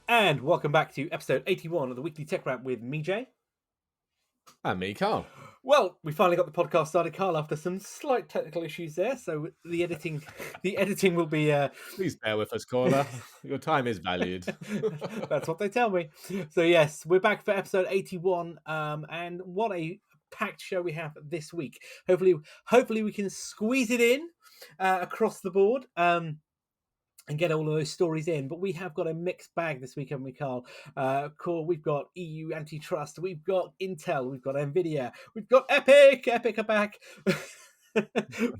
And welcome back to episode 81 of the Weekly Tech Wrap with me, Jay. And me, Carl. Well, we finally got the podcast started, Carl, after some slight technical issues there. So the editing will be. Please bear with us, caller. Your time is valued. That's what they tell me. So yes, we're back for episode 81, and what a packed show we have this week. Hopefully we can squeeze it in across the board. And get all of those stories in. But we have got a mixed bag this week, haven't we, Carl? Cool. We've got EU antitrust. We've got Intel. We've got Nvidia. We've got Epic. Epic are back.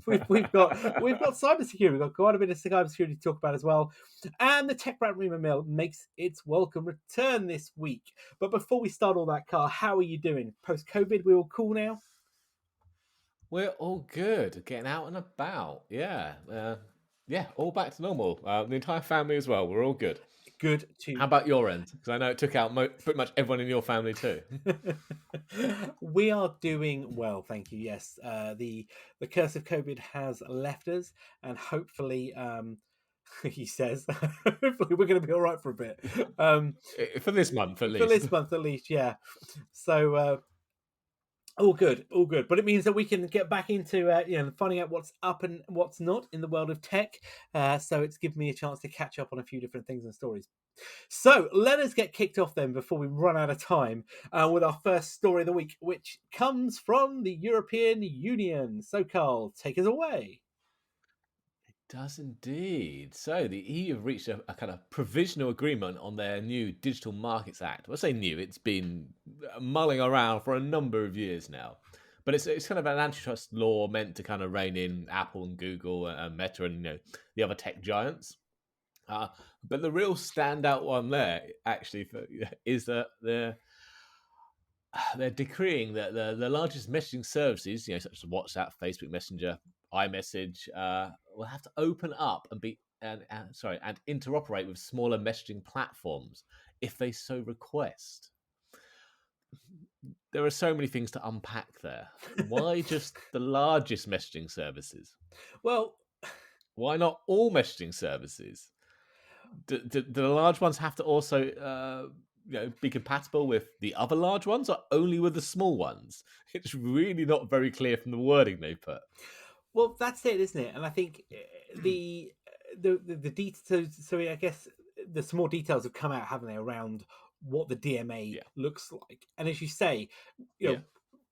we've got cybersecurity. We've got quite a bit of cybersecurity to talk about as well. And the Tech Wrap Rumour Mill makes its welcome return this week. But before we start all that, Carl, how are you doing? Post-COVID, we're all cool now? We're all good. Getting out and about. Yeah. All back to normal. The entire family as well. We're all good. Good too. How about your end? Because I know it took out pretty much everyone in your family too. We are doing well, thank you. Yes, the curse of COVID has left us, and hopefully, he says, hopefully we're going to be all right for a bit. For this month, at least. For this month, at least, yeah. So. All good. But it means that we can get back into finding out what's up and what's not in the world of tech. So it's given me a chance to catch up on a few different things and stories. So let us get kicked off then before we run out of time with our first story of the week, which comes from the European Union. So Carl, take us away. Does indeed. So the EU have reached a kind of provisional agreement on their new Digital Markets Act. Well, I say new, it's been mulling around for a number of years now. But it's kind of an antitrust law meant to kind of rein in Apple and Google and Meta and the other tech giants. But the real standout one there actually is that they're decreeing that the largest messaging services, such as WhatsApp, Facebook Messenger, iMessage, will have to open up and interoperate with smaller messaging platforms if they so request. There are so many things to unpack there. Why just the largest messaging services? Well, why not all messaging services? Do the large ones have to also be compatible with the other large ones, or only with the small ones? It's really not very clear from the wording they put. Well, that's it, isn't it? And I think the details. So I guess the some more details have come out, haven't they, around what the DMA looks like? And as you say, is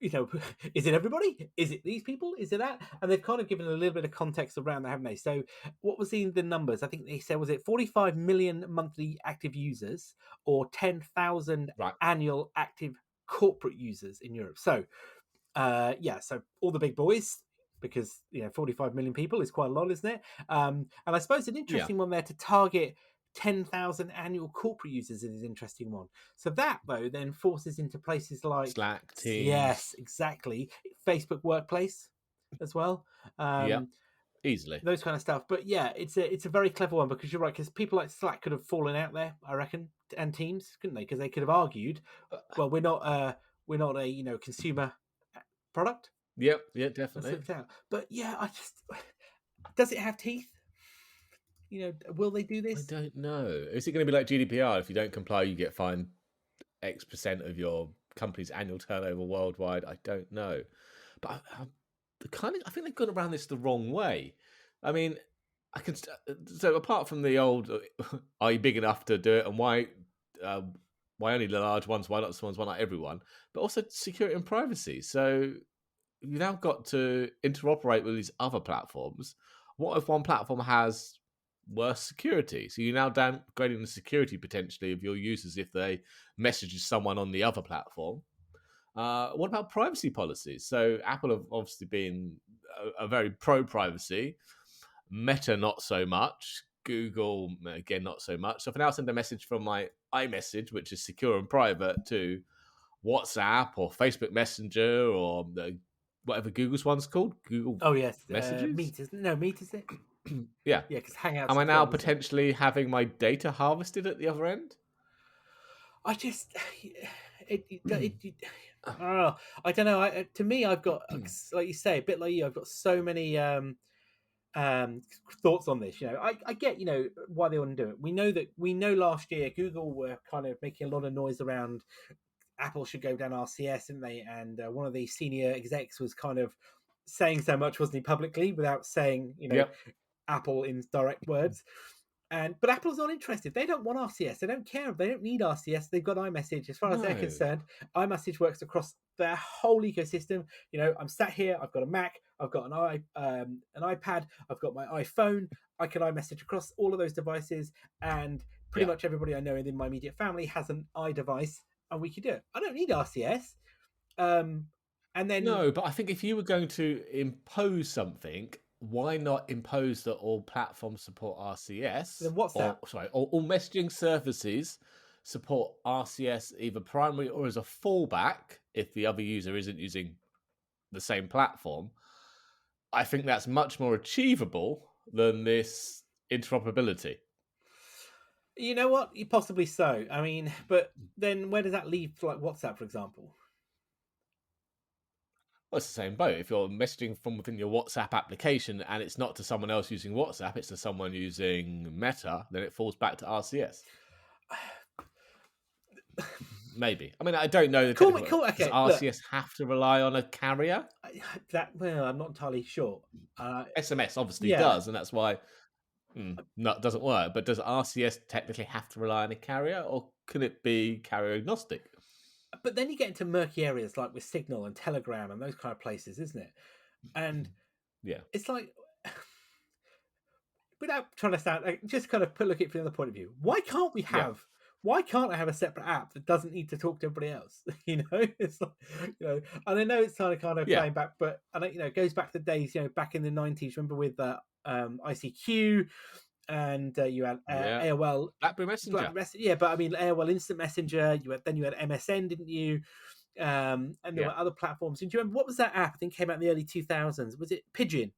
it everybody? Is it these people? Is it that? And they've kind of given a little bit of context around that, haven't they? So what was the numbers? I think they said, was it 45 million monthly active users or 10,000 annual active corporate users in Europe? So so all the big boys, because 45 million people is quite a lot, isn't it? And I suppose an interesting one there to target 10,000 annual corporate users is an interesting one. So that, though, then forces into places like Slack, Teams. Yes, exactly. Facebook Workplace as well. Easily. Those kind of stuff. But yeah, it's a very clever one, because you're right, because people like Slack could have fallen out there, I reckon, and Teams, couldn't they? Because they could have argued, well, we're not a consumer product. Yeah, definitely. But yeah, does it have teeth? Will they do this? I don't know. Is it going to be like GDPR? If you don't comply, you get fined X percent of your company's annual turnover worldwide. I don't know. But I think they've gone around this the wrong way. I mean, so apart from the old, are you big enough to do it, and why only the large ones? Why not the small ones? Why not everyone? But also security and privacy. So you've now got to interoperate with these other platforms. What if one platform has worse security? So you're now downgrading the security potentially of your users if they message someone on the other platform. What about privacy policies? So Apple have obviously been a very pro-privacy. Meta, not so much. Google, again, not so much. So if I now send a message from my iMessage, which is secure and private, to WhatsApp or Facebook Messenger or whatever Google's one's called, Google. Oh yes, Messages. Meet, isn't it? No, Meet, is it? Yeah, because Hangouts. Am I now potentially having my data harvested at the other end? I just, I don't know. To me, I've got, like you say, a bit like you. I've got so many thoughts on this. I get why they want to do it. We know last year Google were kind of making a lot of noise around Apple should go down RCS, didn't they? And one of the senior execs was kind of saying so much, wasn't he, publicly, without saying Yep. Apple in direct words. But Apple's not interested. They don't want RCS. They don't care. They don't need RCS. They've got iMessage. As far as they're concerned, iMessage works across their whole ecosystem. I'm sat here. I've got a Mac. I've got an iPad. I've got my iPhone. I can iMessage across all of those devices, and pretty much everybody I know in my immediate family has an iDevice, and we can do it. I don't need RCS. And then no, but I think if you were going to impose something, why not impose that all platforms support RCS? Then WhatsApp. All messaging services support RCS either primary or as a fallback if the other user isn't using the same platform. I think that's much more achievable than this interoperability. You know what? Possibly so. I mean, but then where does that leave, like WhatsApp, for example? Well, it's the same boat. If you're messaging from within your WhatsApp application and it's not to someone else using WhatsApp, it's to someone using Meta, then it falls back to RCS. Maybe. I mean, I don't know. Cool. Okay. Does RCS have to rely on a carrier? I'm not entirely sure. SMS obviously does, and that's why that doesn't work. But does RCS technically have to rely on a carrier, or can it be carrier agnostic? But then you get into murky areas like with Signal and Telegram and those kind of places, isn't it? And it's like, without trying to sound, just kind of look at it from the other point of view. Why can't we have? Why can't I have a separate app that doesn't need to talk to everybody else? It's like, and I know it's kind of playing back, but it goes back to the days, back in the 90s. Remember with ICQ, and you had AOL, BlackBerry Messenger. But I mean AOL Instant Messenger. You had MSN, didn't you? And there were other platforms. And do you remember what was that app? I think came out in the early 2000s. Was it Pigeon?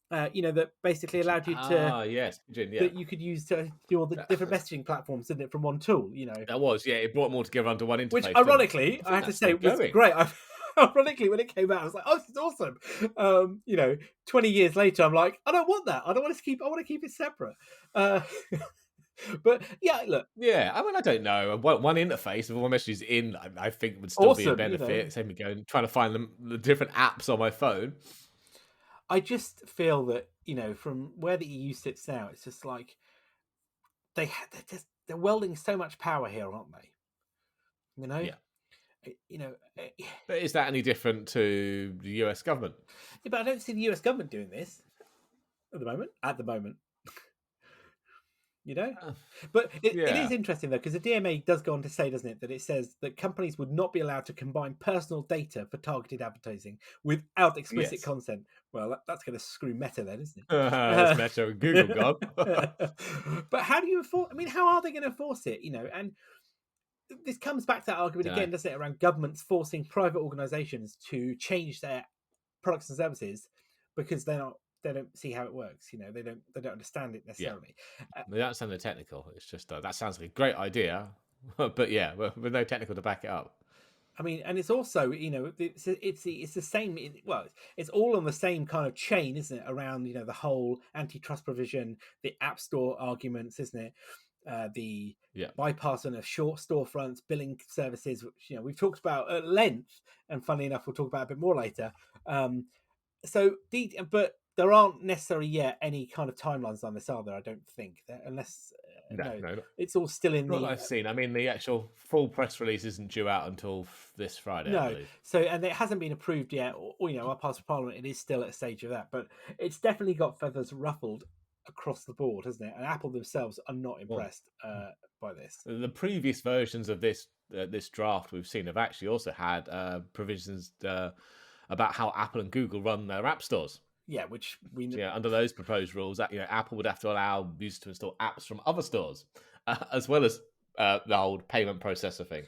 That basically allowed you to Pigeon, that you could use to do all the different messaging platforms, didn't it, from one tool? That was it brought them all together under one interface. Which ironically, I have to say, was great. Ironically, when it came out, I was like, "Oh, this is awesome." 20 years later, I'm like, "I don't want that. I want to keep it separate." But look. Yeah, I mean, I don't know. One interface, if one message is in, I think would still be a benefit. Same as going trying to find the different apps on my phone. I just feel that from where the EU sits now, it's just like they're welding so much power here, aren't they? But is that any different to the US government? Yeah, but I don't see the US government doing this at the moment. But it is interesting though, because the DMA does go on to say, doesn't it, that it says that companies would not be allowed to combine personal data for targeted advertising without explicit consent. Well, that's going to screw Meta then, isn't it? That's Meta and Google gone. But how do you enforce? I mean, how are they going to enforce it? And this comes back to that argument again, doesn't it, around governments forcing private organisations to change their products and services because they don't see how it works. They don't understand it necessarily. They don't understand the technical. It's just that sounds like a great idea, but with no technical to back it up. I mean, and it's also it's the same. Well, it's all on the same kind of chain, isn't it? Around the whole antitrust provision, the App Store arguments, isn't it? The bypassing of short storefronts, billing services, which we've talked about at length, and funny enough, we'll talk about a bit more later. But there aren't necessarily yet any kind of timelines on this, are there? I don't think, unless no, it's all still in the. I've seen. I mean, the actual full press release isn't due out until this Friday. No, I believe. So and it hasn't been approved yet. Or up past Parliament, it is still at a stage of that, but it's definitely got feathers ruffled across the board, hasn't it? And Apple themselves are not impressed by this. The previous versions of this draft we've seen have actually also had provisions about how Apple and Google run their app stores. Yeah, which under those proposed rules, that Apple would have to allow users to install apps from other stores, as well as the whole payment processor thing.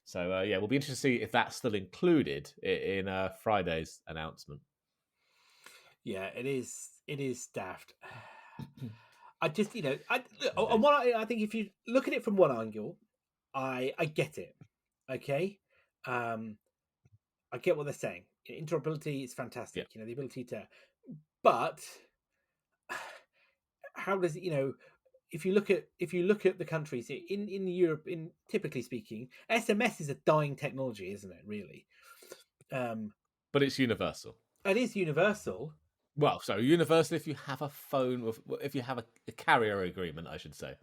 So we'll be interested to see if that's still included in Friday's announcement. Yeah, it is. It is daft. I just, on one, I think if you look at it from one angle, I get it. Okay, I get what they're saying. Interoperability is fantastic. The ability to But how does it? If you look at the countries in Europe, in typically speaking, SMS is a dying technology, isn't it? Really, but it's universal. it is universal. Well, so universal if you have a phone, if you have a carrier agreement, I should say.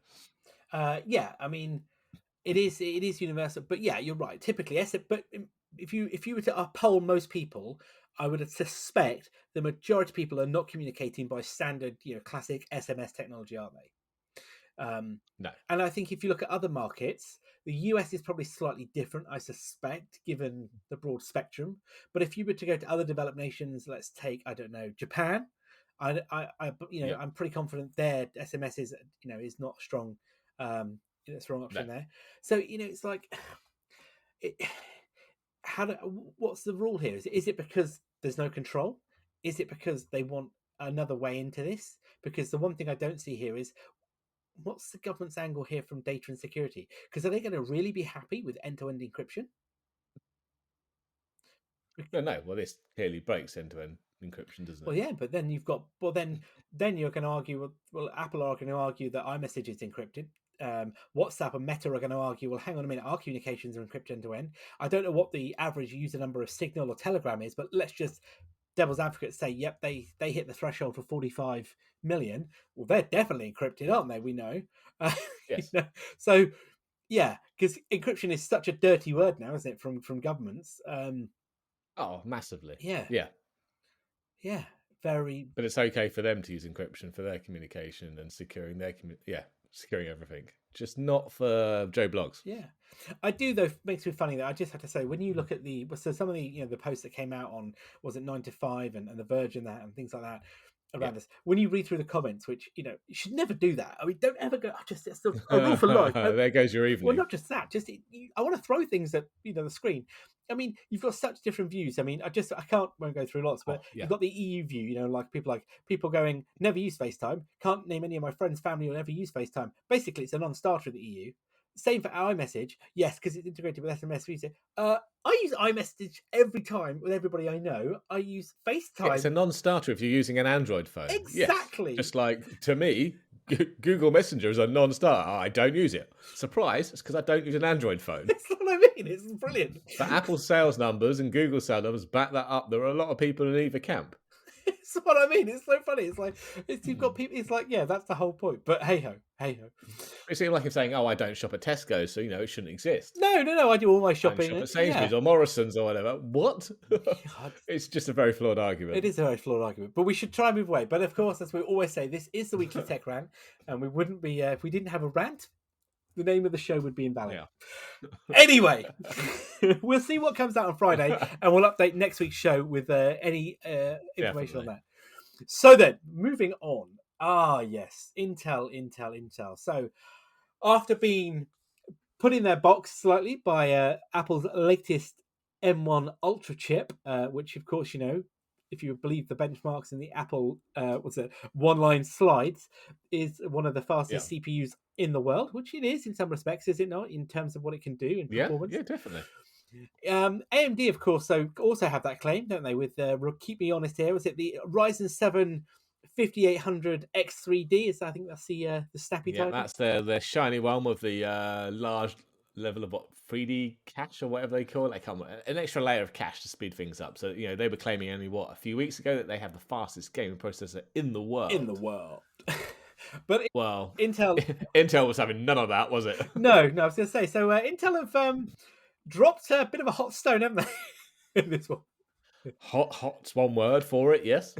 Yeah, I mean, it is universal. But yeah, you're right. Typically, but if you were to poll most people, I would suspect the majority of people are not communicating by standard, classic SMS technology, are they? No. And I think if you look at other markets, the US is probably slightly different, I suspect, given the broad spectrum. But if you were to go to other developed nations, let's take, I don't know, Japan. I'm pretty confident their SMS is not strong. Strong option there. So it's like, what's the rule here? Is it because there's no control? Is it because they want another way into this? Because the one thing I don't see here is, what's the government's angle here from data and security? Because are they going to really be happy with end-to-end encryption? No. Well, this clearly breaks end-to-end encryption, doesn't it? Well, yeah, but then you've got. Well, then you're going to argue. Well, Apple are going to argue that iMessage is encrypted. WhatsApp and Meta are going to argue, well, hang on a minute, our communications are encrypted end-to-end. I don't know what the average user number of Signal or Telegram is, but let's just devil's advocate say, yep, they hit the threshold for 45 million. Well, they're definitely encrypted, aren't they? We know. Yes. So yeah, because encryption is such a dirty word now, isn't it, from governments? Oh, massively. Yeah. Very. But it's okay for them to use encryption for their communication and securing their securing everything. Just not for Joe Blogs. Yeah, I do though. Makes me funny that I just have to say, when you look at some of the the posts that came out on, was it 9 to 5 and the Verge and that and things like that around this, when you read through the comments, which you should never do that. I mean, don't ever go. It's a rule for life. There goes your evening. Well, not just that. Just I want to throw things at the screen. I mean, you've got such different views. I mean, won't go through lots, but you've got the EU view. Like people going, never use FaceTime. Can't name any of my friends, family who ever use FaceTime. Basically, it's a non-starter in the EU. Same for iMessage. Yes, because it's integrated with SMS. I use iMessage every time with everybody I know. I use FaceTime. It's a non-starter if you're using an Android phone. Exactly. Yes. Just like, to me, Google Messenger is a non-starter. I don't use it. Surprise, it's because I don't use an Android phone. That's what I mean. It's brilliant. But Apple's sales numbers and Google sales numbers back that up. There are a lot of people in either camp. It's what I mean. It's so funny. It's like, you've got people. It's like, yeah, that's the whole point. But hey ho. It seems like I'm saying, I don't shop at Tesco, so it shouldn't exist. No. I do all my shopping. I shop at Sainsbury's or Morrison's or whatever. What? It's just a very flawed argument. It is a very flawed argument, but we should try and move away. But of course, as we always say, this is the weekly tech rant, and we wouldn't be if we didn't have a rant. The name of the show would be invalid. Yeah. Anyway, we'll see what comes out on Friday, and we'll update next week's show with any information on that. So then, moving on. Yes, Intel. So, after being put in their box slightly by Apple's latest M1 Ultra chip, which, of course, if you believe the benchmarks in the Apple one-line slides, is one of the fastest CPUs in the world, which it is in some respects, is it not, in terms of what it can do in performance? Yeah, definitely. AMD, of course, also have that claim, don't they? With keep me honest here, was it the Ryzen 7 5800 X3D? I think that's the snappy title. That's the shiny one with the large level of 3D cache or whatever they call it. An extra layer of cache to speed things up. So they were claiming only a few weeks ago that they have the fastest gaming processor in the world. But Intel was having none of that, was it? No, I was going to say. So Intel have dropped a bit of a hot stone, haven't they? In this one. Hot's one word for it, yes.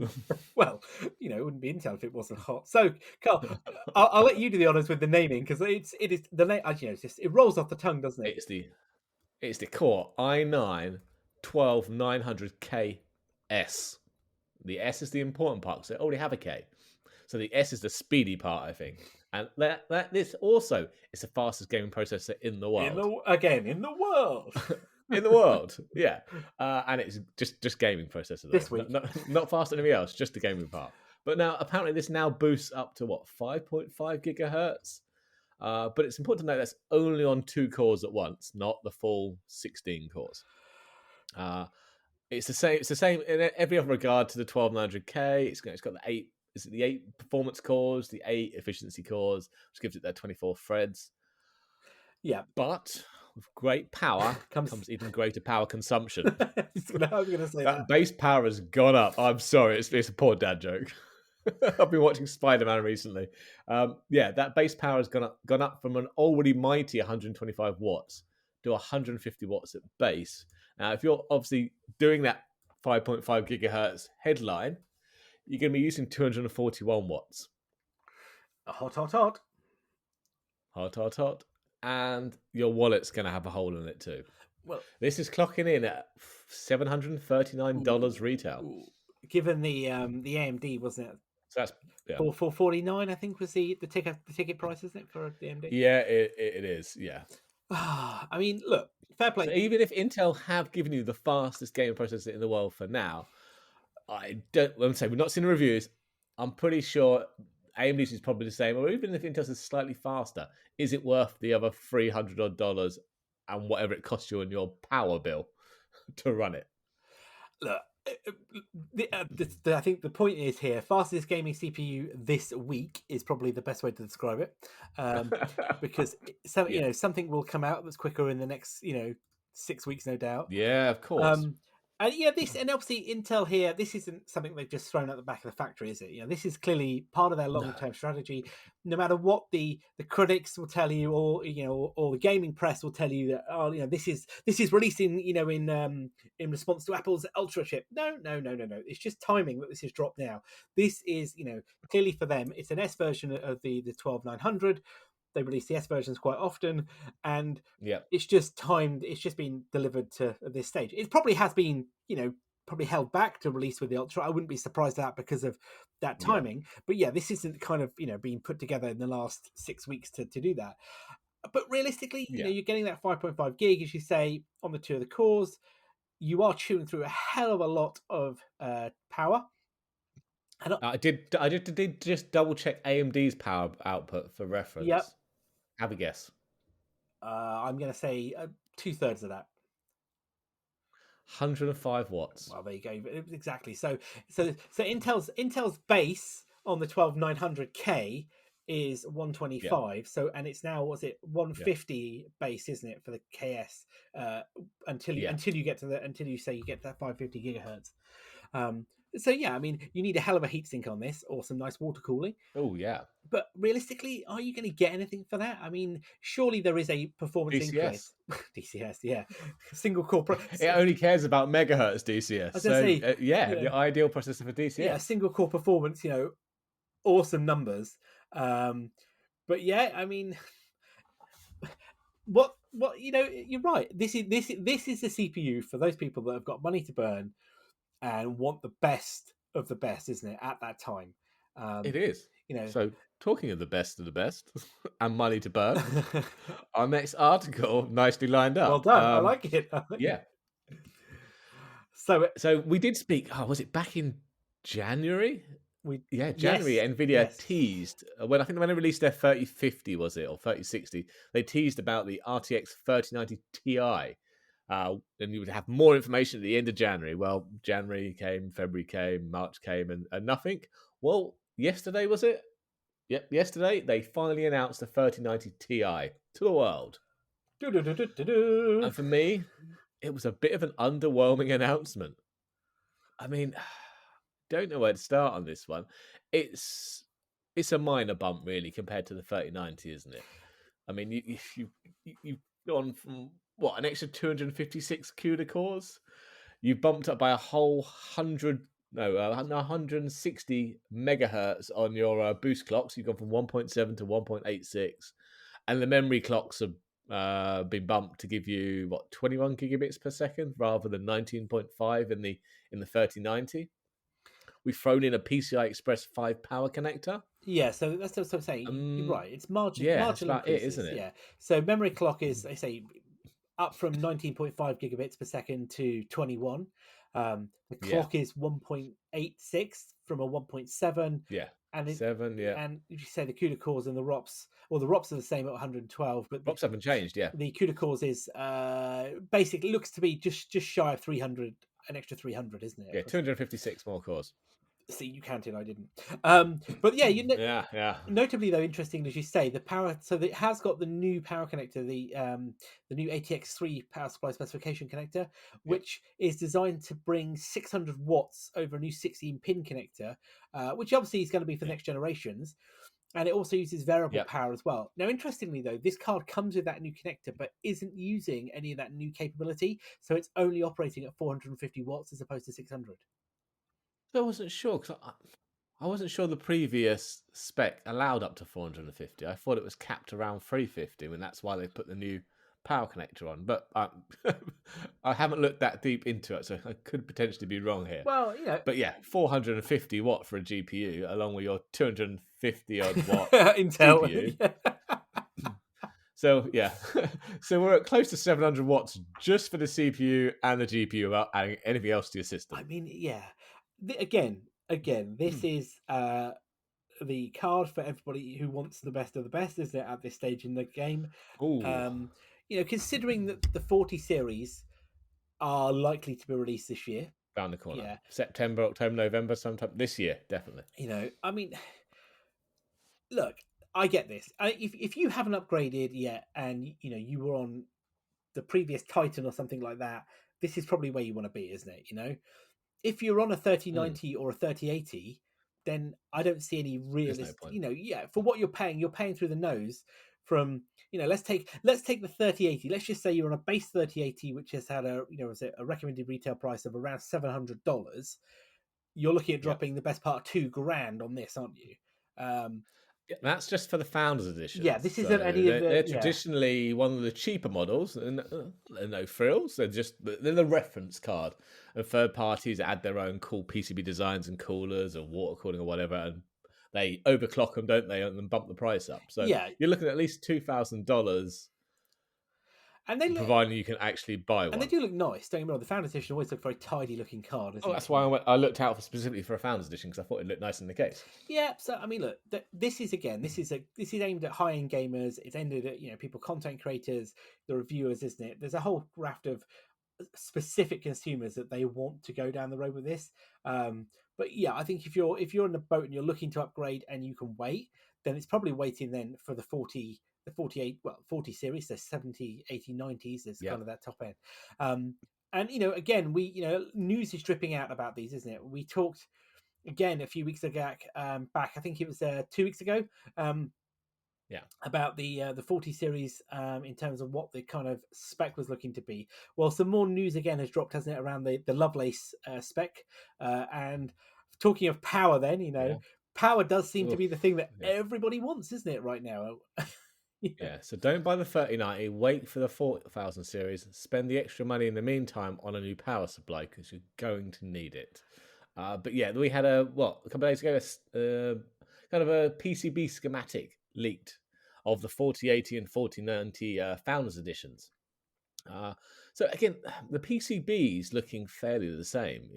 Well, it wouldn't be Intel if it wasn't hot. So, Carl, I'll let you do the honours with the naming, because it is the name. It rolls off the tongue, doesn't it? It's the Core i9 12900KS. The S is the important part, because they already have a K. So the S is the speedy part, I think. And this also is the fastest gaming processor in the world. In the world. In the world, yeah. And it's just gaming processor. Though. This week. Not fast anything else, just the gaming part. But now, apparently, this now boosts up to 5.5 gigahertz? But it's important to note that's only on 2 cores at once, not the full 16 cores. It's the same. It's the same in every other regard to the 12900K. It's got the 8. Is it the 8 performance cores, the 8 efficiency cores, which gives it their 24 threads. Yeah, but with great power comes even greater power consumption. I was going to say that base power has gone up. I'm sorry, it's a poor dad joke. I've been watching Spider-Man recently. That base power has gone up from an already mighty 125 watts to 150 watts at base. Now, if you're obviously doing that 5.5 gigahertz headline, you're going to be using 241 watts. Hot, hot, hot. Hot, hot, hot. And your wallet's going to have a hole in it too. Well, this is clocking in at $739 retail. Ooh. Given the AMD, wasn't it? So that's $449, I think, was the ticket price, isn't it, for the AMD? Yeah, it is. Yeah. I mean, look, fair play. So even if Intel have given you the fastest game processor in the world for now, I'm saying we've not seen the reviews. I'm pretty sure AMD's is probably the same, or even if Intel's is slightly faster, is it worth the other $300 odd and whatever it costs you on your power bill to run it? Look, I think the point is here, fastest gaming CPU this week is probably the best way to describe it, because something will come out that's quicker in the next 6 weeks, no doubt. Yeah, of course. And obviously Intel here, this isn't something they've just thrown at the back of the factory, is it? This is clearly part of their long-term strategy. No matter what the critics will tell you, or the gaming press will tell you that this is releasing in response to Apple's Ultra chip. No. It's just timing that this is dropped now. This is clearly for them. It's an S version of the 12900. They release the S versions quite often, and it's just timed. It's just been delivered to this stage. It probably has been, probably held back to release with the Ultra. I wouldn't be surprised at that because of that timing. But this isn't kind of being put together in the last 6 weeks to do that. But realistically, you're getting that 5.5 gig, as you say, on the 2 of the cores. You are chewing through a hell of a lot of power. I did just double check AMD's power output for reference. Yep. Have a guess. I'm going to say 2/3 of that. 105 watts. Well, there you go. Exactly. So Intel's base on the 12900K is 125. Yeah. So, and it's now, was it 150 base, isn't it, for the KS? Until you get to until you say you get that 550 gigahertz. So I mean, you need a hell of a heatsink on this, or some nice water cooling. Oh yeah. But realistically, are you going to get anything for that? I mean, surely there is a performance increase. DCS, yeah, single core. It only cares about megahertz DCS. The ideal processor for DCS. Yeah, single core performance. Awesome numbers. But I mean, what you're right. This is the CPU for those people that have got money to burn and want the best of the best, isn't it? At that time, it is. So talking of the best and money to burn, our next article nicely lined up. Well done. I like it. So we did speak. Was it back in Januari? January. Yes, Nvidia teased when they released their 3050, was it, or 3060? They teased about the RTX 3090 Ti. And you would have more information at the end of January. Well, January came, February came, March came, and nothing. Well, yesterday, was it? Yep, yesterday they finally announced the 3090 Ti to the world. And for me, it was a bit of an underwhelming announcement. I mean, don't know where to start on this one. It's a minor bump, really, compared to the 3090, isn't it? I mean, you've gone from an extra 256 CUDA cores. You bumped up by a whole 160 megahertz on your boost clocks. You've gone from 1.7 to 1.86, and the memory clocks have been bumped to give you 21 gigabits per second rather than 19.5 in the 3090. We've thrown in a PCI Express 5 power connector. Yeah, so that's what I'm saying. You're right. It's marginal. Yeah, that's about it, isn't it? Yeah. So memory clock is, I say, up from 19.5 gigabits per second to 21. The clock is 1.86 from a 1.7. Yeah. And 7, yeah. And you say the CUDA cores and the ROPs, the ROPs are the same at 112, but ROPs haven't changed, yeah. The CUDA cores is basically looks to be just shy of 300 an extra 300, isn't it? Yeah, 256 more cores. See, you counted, I didn't. But yeah, yeah. Notably, though, interesting as you say, the power. So it has got the new power connector, the new ATX3 power supply specification connector, which is designed to bring 600 watts over a new 16-pin connector, which obviously is going to be for next generations. And it also uses variable power as well. Now, interestingly, though, this card comes with that new connector, but isn't using any of that new capability. So it's only operating at 450 watts as opposed to 600. I wasn't sure because I wasn't sure the previous spec allowed up to 450. I thought it was capped around 350, and that's why they put the new power connector on. But I haven't looked that deep into it, so I could potentially be wrong here. Well, but yeah, 450 watt for a GPU, along with your 250 odd watt Intel. CPU. So yeah, so we're at close to 700 watts just for the CPU and the GPU without adding anything else to your system. I mean, yeah. Again, this is the card for everybody who wants the best of the best, isn't it, at this stage in the game? Considering that the 40 series are likely to be released this year. Down the corner. Yeah. September, October, November, sometime this year, definitely. I mean, look, I get this. If you haven't upgraded yet and, you were on the previous Titan or something like that, this is probably where you want to be, isn't it? If you're on a 3090 or a 3080, then I don't see any realistic, for what you're paying through the nose from, let's take the 3080. Let's just say you're on a base 3080, which has had a recommended retail price of around $700. You're looking at dropping the best part of $2,000 on this, aren't you? That's just for the Founders Edition. Yeah, this isn't any of the... They're traditionally one of the cheaper models, and no frills. They're the reference card. And third parties add their own cool PCB designs and coolers or water cooling or whatever, and they overclock them, don't they, and then bump the price up. So you're looking at least $2,000. And providing you can actually buy one. And they do look nice. Don't get me wrong, the Founders Edition always look very tidy looking card. That's why I looked out specifically for a Founders Edition, because I thought it looked nice in the case. Yeah, so I mean, look, this is aimed at high end gamers. It's aimed at people, content creators, the reviewers, isn't it? There's a whole raft of specific consumers that they want to go down the road with this. But yeah, I think if you're in the boat and you're looking to upgrade and you can wait, then it's probably waiting then for the 40 series, so 70, 80, 90s is kind of that top end. And again, news is dripping out about these, isn't it? We talked again a few weeks ago back, I think it was 2 weeks ago, about the 40 series in terms of what the kind of spec was looking to be. Well, some more news again has dropped, hasn't it, around the Lovelace spec. And talking of power then, power does seem to be the thing that everybody wants, isn't it, right now? So don't buy the 3090, wait for the 4000 series, spend the extra money in the meantime on a new power supply, because you're going to need it. But yeah, we had a couple of days ago, kind of a PCB schematic leaked of the 4080 and 4090 Founders Editions. So again, the PCB's looking fairly the same.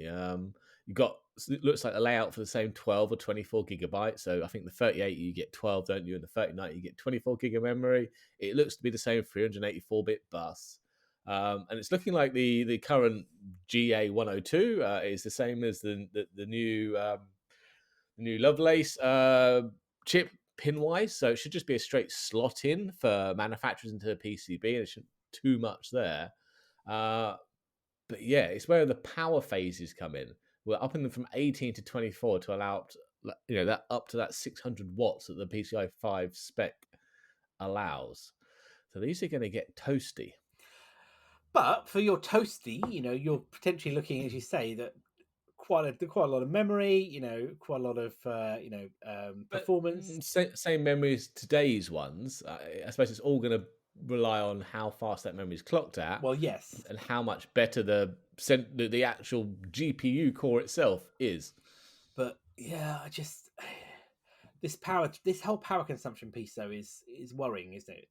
You got, it looks like a layout for the same 12 or 24 gigabytes. So I think the 3080 you get 12, don't you? And the 3090 you get 24 gig of memory. It looks to be the same 384-bit bus. And it's looking like the current GA102 is the same as the new Lovelace chip pin-wise. So it should just be a straight slot in for manufacturers into the PCB. There shouldn't too much there. But yeah, it's where the power phases come in. We're upping them from 18 to 24 to allow that up to that 600 watts that the PCI 5 spec allows. So these are going to get toasty. But for your toasty, you're potentially looking, as you say, that quite a lot of memory, quite a lot of performance. Same memory as today's ones. I suppose it's all going to rely on how fast that memory is clocked at. Well, yes, and how much better the actual GPU core itself is. But yeah, this whole power consumption piece though is worrying, isn't it?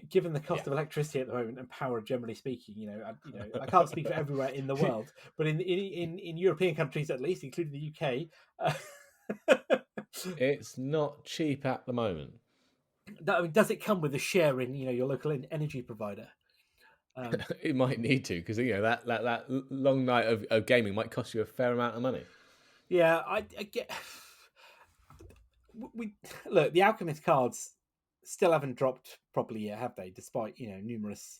Given the cost of electricity at the moment and power, generally speaking, I can't speak for everywhere in the world, but in European countries at least, including the UK, it's not cheap at the moment. Does it come with a share in your local energy provider? It might need to, because that long night of gaming might cost you a fair amount of money. Yeah, I get. We look, the Alchemist cards still haven't dropped properly yet, have they? Despite numerous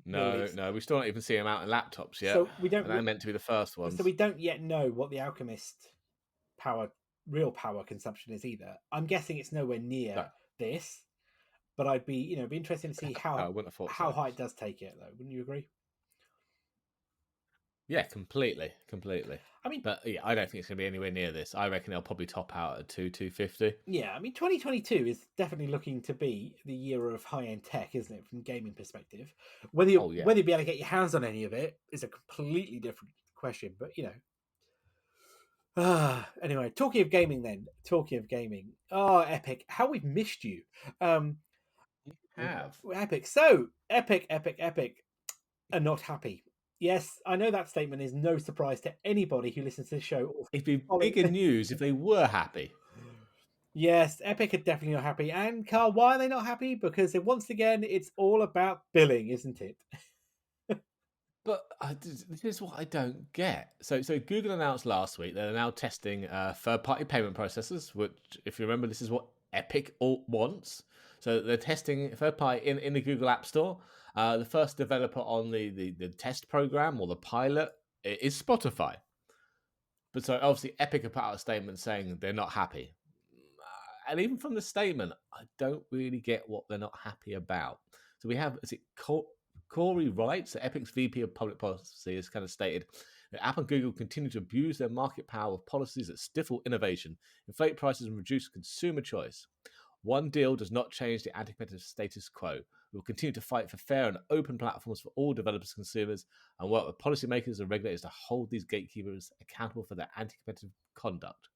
releases. No, we still don't even see them out in laptops yet, So we don't. and they're meant to be the first So ones. we don't yet know what the Alchemist real power consumption is either. I'm guessing it's nowhere near this, but I'd be interested to see I wouldn't have thought how so. high it does take it, though. Wouldn't you agree? Yeah, completely. I mean, But yeah, I don't think it's going to be anywhere near this. I reckon they'll probably top out at 250. yeah, I mean, 2022 is definitely looking to be the year of high-end tech, isn't it, from a gaming perspective? Whether you Yeah. whether you'll be able to get your hands on any of it is a completely different question. But anyway, talking of gaming, oh, Epic, how we've missed you. Have Epic, Epic are not happy. Yes, I know that statement is no surprise to anybody who listens to this show. it'd be bigger news if they were happy. Yes, Epic are definitely not happy. And Carl, why are they not happy? Because once again, it's all about billing, isn't it? But this is what I don't get. So Google announced last week they're now testing third-party payment processors, which, if you remember, this is what Epic wants. So they're testing third-party in the Google App Store. The first developer on the test program or the pilot is Spotify. But so obviously Epic have put out a statement saying they're not happy. And even from the statement, I don't really get what they're not happy about. So we have, is it Corey Wright, so Epic's VP of Public Policy, has kind of stated that Apple and Google continue to abuse their market power with policies that stifle innovation, inflate prices, and reduce consumer choice. One deal does not change the anti-competitive status quo. We will continue to fight for fair and open platforms for all developers and consumers, and work with policymakers and regulators to hold these gatekeepers accountable for their anti-competitive conduct.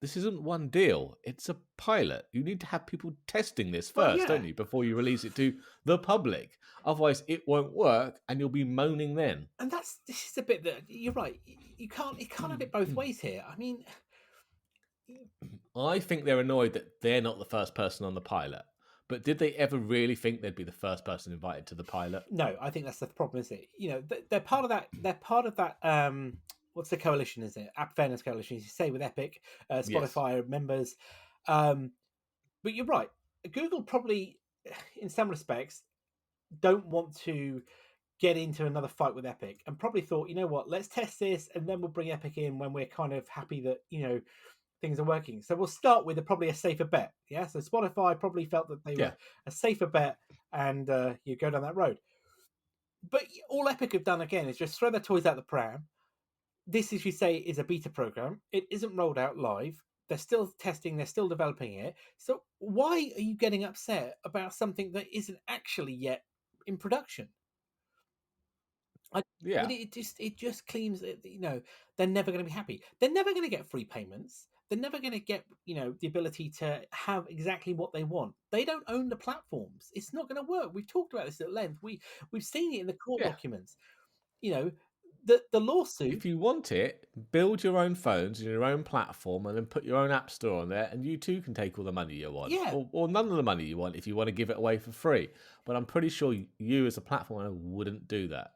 This isn't one deal. It's a pilot. You need to have people testing this first, don't you, before you release it to the public. Otherwise, it won't work, and you'll be moaning then. And this is a bit that you're right. You can't have it both ways here. I mean, I think they're annoyed that they're not the first person on the pilot. But did they ever really think they'd be the first person invited to the pilot? No, I think that's the problem, isn't it? They're part of that. They're part of that. What's the coalition? Is it App Fairness Coalition? As you say, with Epic, Spotify yes. members. But you're right. Google probably, in some respects, don't want to get into another fight with Epic, and probably thought, you know what, let's test this, and then we'll bring Epic in when we're kind of happy that things are working. So we'll start with probably a safer bet. Yeah. So Spotify probably felt that they were a safer bet, and you go down that road. But all Epic have done again is just throw their toys out the pram. This, as you say, is a beta program. It isn't rolled out live. They're still testing. They're still developing it. So why are you getting upset about something that isn't actually yet in production? It just claims that they're never going to be happy. They're never going to get free payments. They're never going to get the ability to have exactly what they want. They don't own the platforms. It's not going to work. We've talked about this at length. We've seen it in the court documents. The lawsuit. If you want it, build your own phones and your own platform, and then put your own app store on there, and you too can take all the money you want, or none of the money you want if you want to give it away for free. But I'm pretty sure you, as a platform owner, wouldn't do that.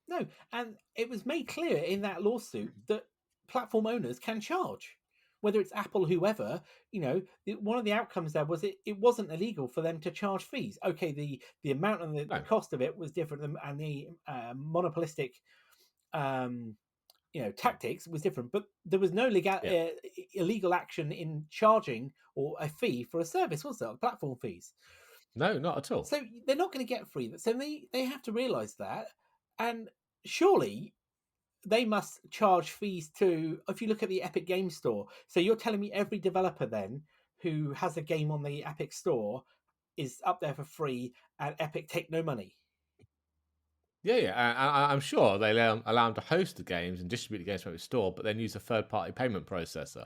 No, and it was made clear in that lawsuit that platform owners can charge, whether it's Apple, whoever. One of the outcomes there was it wasn't illegal for them to charge fees. Okay, the amount and the cost of it was different, and the monopolistic tactics was different, but there was no illegal action in charging or a fee for a service, was there? Platform fees. No, not at all. So they're not going to get free. So they have to realize that, and surely they must charge fees to. If you look at the Epic Game Store, so you're telling me every developer then who has a game on the Epic Store is up there for free, and Epic take no money? Yeah. I'm sure they allow them to host the games and distribute the games from the store, but then use a third-party payment processor.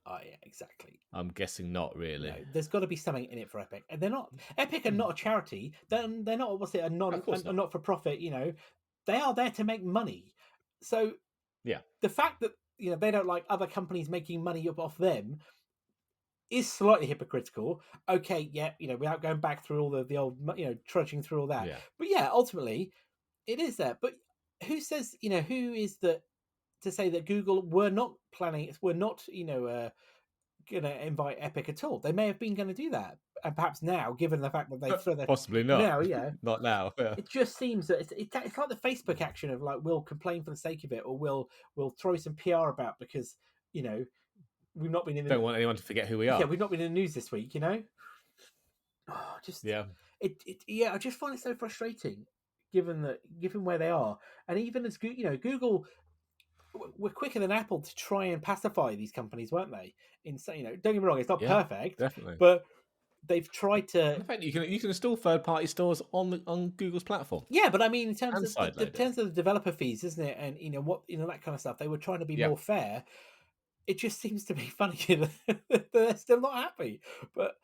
Oh yeah, exactly. I'm guessing not really. No, there's got to be something in it for Epic, and they're not. Epic are not a charity. They're not. What's it? A not for profit. They are there to make money. So the fact that they don't like other companies making money off them is slightly hypocritical. Okay, yeah, without going back through all the old, trudging through all that. Yeah. But yeah, ultimately, it is that. But who says, who is that to say that Google were not planning, were not, going to invite Epic at all? They may have been going to do that, and perhaps now, given the fact that they throw their Possibly not. now, yeah, not now. Yeah. it just seems that it's like the Facebook action of like we'll complain for the sake of it, or we'll throw some PR about because we've not been in. Don't want anyone to forget who we are. Yeah, we've not been in the news this week. Oh, just yeah. Yeah, I just find it so frustrating, given where they are, and even as Google were quicker than Apple to try and pacify these companies, weren't they? Don't get me wrong, it's not perfect, definitely, but they've tried to. In fact, you can install third-party stores on Google's platform. Yeah, but I mean, in terms of the developer fees, isn't it? And that kind of stuff, they were trying to be more fair. It just seems to be funny that they're still not happy. But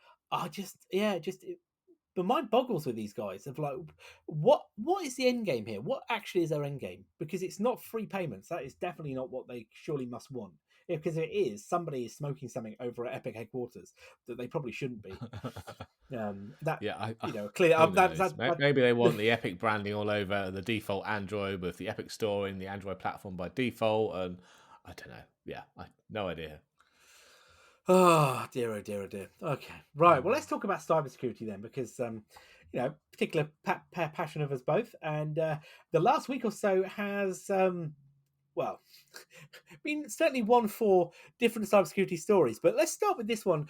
the mind boggles with these guys of like, what is the end game here? What actually is their end game? Because it's not free payments. That is definitely not what they surely must want. Because if it is, somebody is smoking something over at Epic headquarters that they probably shouldn't be. Clear. Maybe they want the Epic branding all over the default Android with the Epic Store in the Android platform by default, and I don't know. Yeah, no idea. Oh dear, oh dear, oh dear. Okay, right. Well, let's talk about cybersecurity then, because particular passion of us both, and the last week or so has been certainly one for different cybersecurity stories. But let's start with this one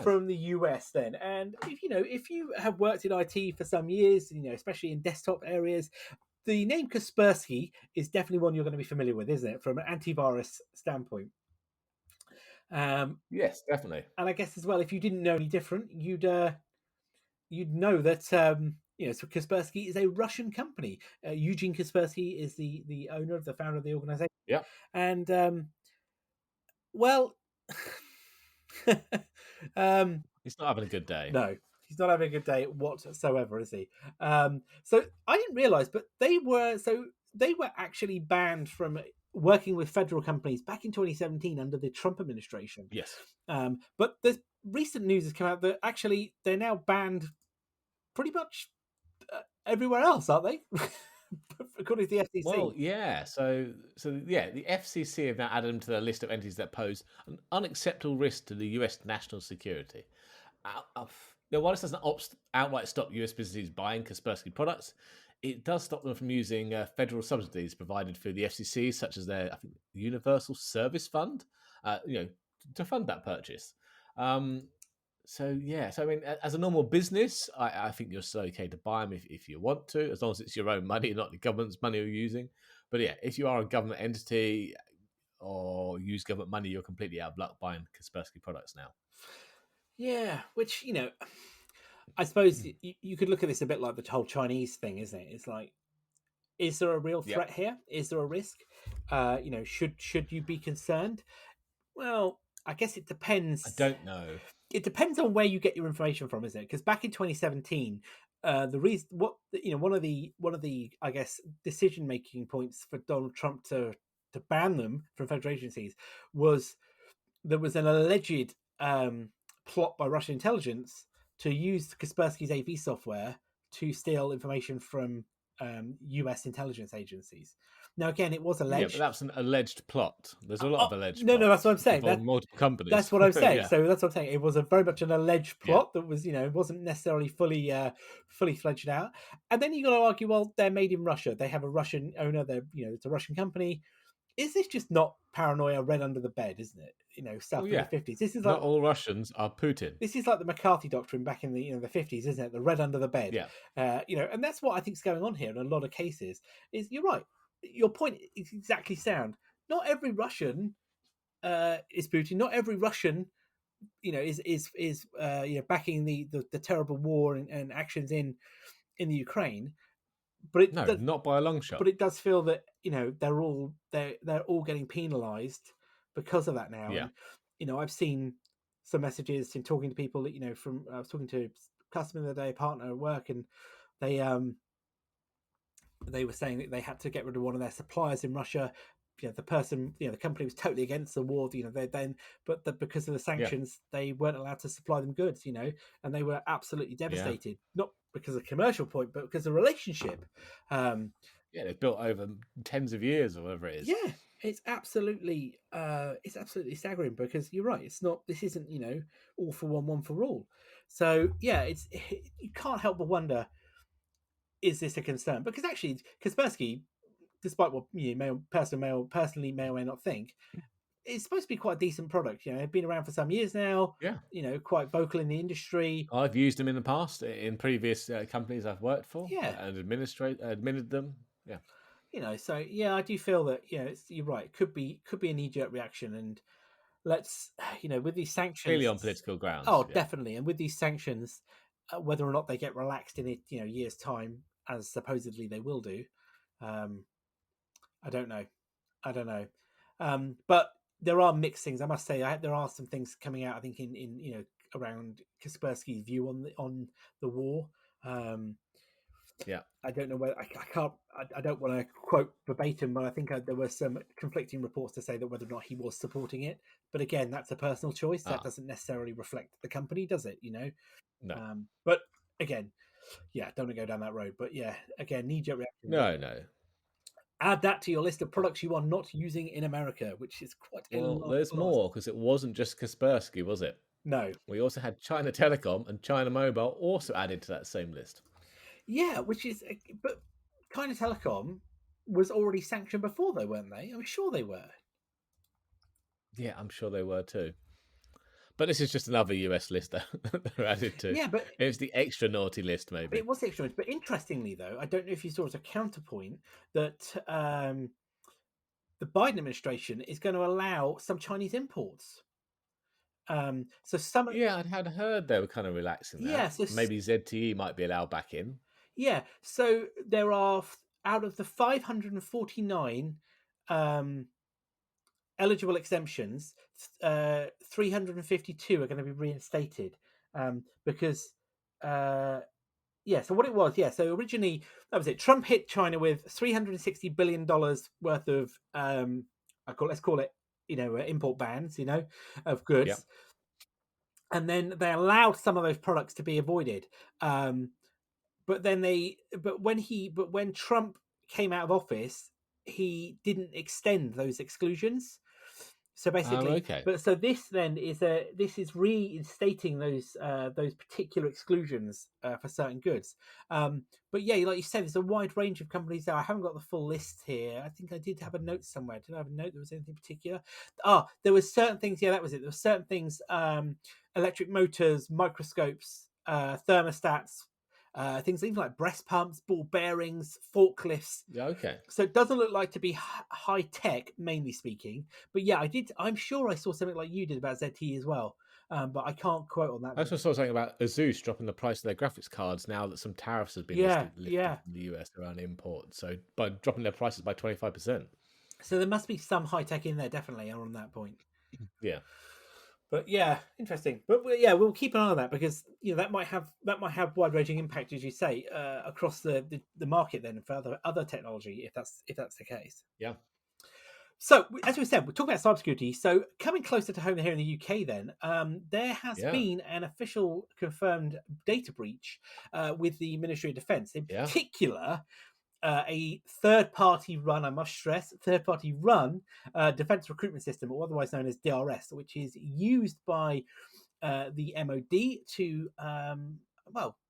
from the US then. And if you have worked in IT for some years, especially in desktop areas, the name Kaspersky is definitely one you're going to be familiar with, isn't it, from an antivirus standpoint? Yes, definitely. And I guess as well, if you didn't know any different, you'd know that so Kaspersky is a Russian company. Eugene Kaspersky is the owner, the founder of the organization. Yeah, and he's not having a good day. No, he's not having a good day whatsoever, is he? So I didn't realize, but they were actually banned from working with federal companies back in 2017 under the Trump administration. Yes. But the recent news has come out that actually they're now banned pretty much everywhere else, aren't they? According to the FCC. Well, yeah. So yeah, the FCC have now added them to the list of entities that pose an unacceptable risk to the US national security. Now, while this doesn't outright stop US businesses buying Kaspersky products, it does stop them from using federal subsidies provided through the FCC, such as their Universal Service Fund, to fund that purchase. So I mean, as a normal business, I think you're still okay to buy them if you want to, as long as it's your own money, not the government's money you're using. But yeah, if you are a government entity or use government money, you're completely out of luck buying Kaspersky products now. Yeah, which I suppose you could look at this a bit like the whole Chinese thing, isn't it? It's like, is there a real threat here? Is there a risk? Should you be concerned? Well, I guess it depends. I don't know. It depends on where you get your information from, isn't it? Because back in 2017, the reason one of the I guess decision making points for Donald Trump to ban them from federal agencies was there was an alleged plot by Russian intelligence to use Kaspersky's AV software to steal information from US intelligence agencies. Now, again, it was alleged. Yeah, but that's an alleged plot. There's a lot of alleged plots. No, that's what I'm saying. Multiple companies. That's what I'm saying. So that's what I'm saying. It was very much an alleged plot that was, it wasn't necessarily fully fledged out. And then you got to argue, well, they're made in Russia. They have a Russian owner. It's a Russian company. Is this just not paranoia read under the bed, isn't it? Stuff in the 50s. This is not all Russians are Putin. This is like the McCarthy doctrine back in the the 50s, isn't it? The read under the bed. Yeah. And that's what I think is going on here in a lot of cases. Is you're right. Your point is exactly sound. Not every Russian is Putin. Not every Russian, is backing the terrible war and actions in the Ukraine. But not by a long shot. But it does feel that they're all getting penalised because of that now. Yeah. And, I've seen some messages in talking to people that from I was talking to a customer the other day, a partner at work, and they were saying that they had to get rid of one of their suppliers in Russia the person, the company was totally against the war. They then, because of the sanctions, they weren't allowed to supply them goods. And they were absolutely devastated, not because of commercial point, but because of relationship. They've built over tens of years or whatever it is. Yeah, it's absolutely staggering, because you're right. This isn't all for one for all. So yeah, you can't help but wonder, is this a concern? Because actually, Kaspersky, despite what personally may or may not think, it's supposed to be quite a decent product. They've been around for some years now. Yeah. Quite vocal in the industry. I've used them in the past in previous companies I've worked for. Yeah. And admitted them. Yeah. So yeah, I do feel that you're right. It could be a knee-jerk reaction, and let's with these sanctions, clearly on political grounds. Oh, definitely. And with these sanctions, whether or not they get relaxed in years' time, as supposedly they will do, I don't know. But there are mixed things. I must say, there are some things coming out, I think, in around Kaspersky's view on the war. I don't know whether I don't want to quote verbatim, but I think there were some conflicting reports to say that whether or not he was supporting it. But again, that's a personal choice. That doesn't necessarily reflect the company, does it? No. But again, don't want to go down that road. But yeah, again, knee-jerk reaction. No. Add that to your list of products you are not using in America, which is quite a lot. There's more, because it wasn't just Kaspersky, was it? No. We also had China Telecom and China Mobile also added to that same list. Yeah, but China Telecom was already sanctioned before, though, weren't they? I'm sure they were. Yeah, I'm sure they were too. But this is just another US list that they're added to. Yeah, but it's the extra naughty list, maybe. It was extra naughty. But interestingly, though, I don't know if you saw as a counterpoint that the Biden administration is going to allow some Chinese imports. So some. Yeah, I had heard they were kind of relaxing that. Yeah, so maybe ZTE might be allowed back in. Yeah, so there are, out of the 549 eligible exemptions, 352 are going to be reinstated, because so what it was, so originally that was it. Trump hit China with $360 billion worth of let's call it import bans, of goods. Yep. And then they allowed some of those products to be avoided. But when Trump came out of office, he didn't extend those exclusions. So basically, so this is reinstating those particular exclusions for certain goods. But yeah, like you said, there's a wide range of companies there. I haven't got the full list here. I think I did have a note somewhere. Did I have a note? There was anything particular? There were certain things. Yeah, that was it. There were certain things: electric motors, microscopes, thermostats. Things even like breast pumps, ball bearings, forklifts. Okay. So it doesn't look like to be high tech, mainly speaking. But yeah, I'm sure I saw something like you did about ZTE as well. But I can't quote on that. I also saw something about Asus dropping the price of their graphics cards now that some tariffs have been lifted from the US around imports. So by dropping their prices by 25%. So there must be some high tech in there, definitely, on that point. Yeah. But yeah, interesting. But yeah, we'll keep an eye on that, because that might have wide-ranging impact, as you say, across the market then for other technology, if that's the case. Yeah. So as we said, we're talking about cybersecurity. So coming closer to home here in the UK, then there has been an official confirmed data breach with the Ministry of Defence, in particular. A third-party run, I must stress, third-party run defence recruitment system, or otherwise known as DRS, which is used by the MOD to,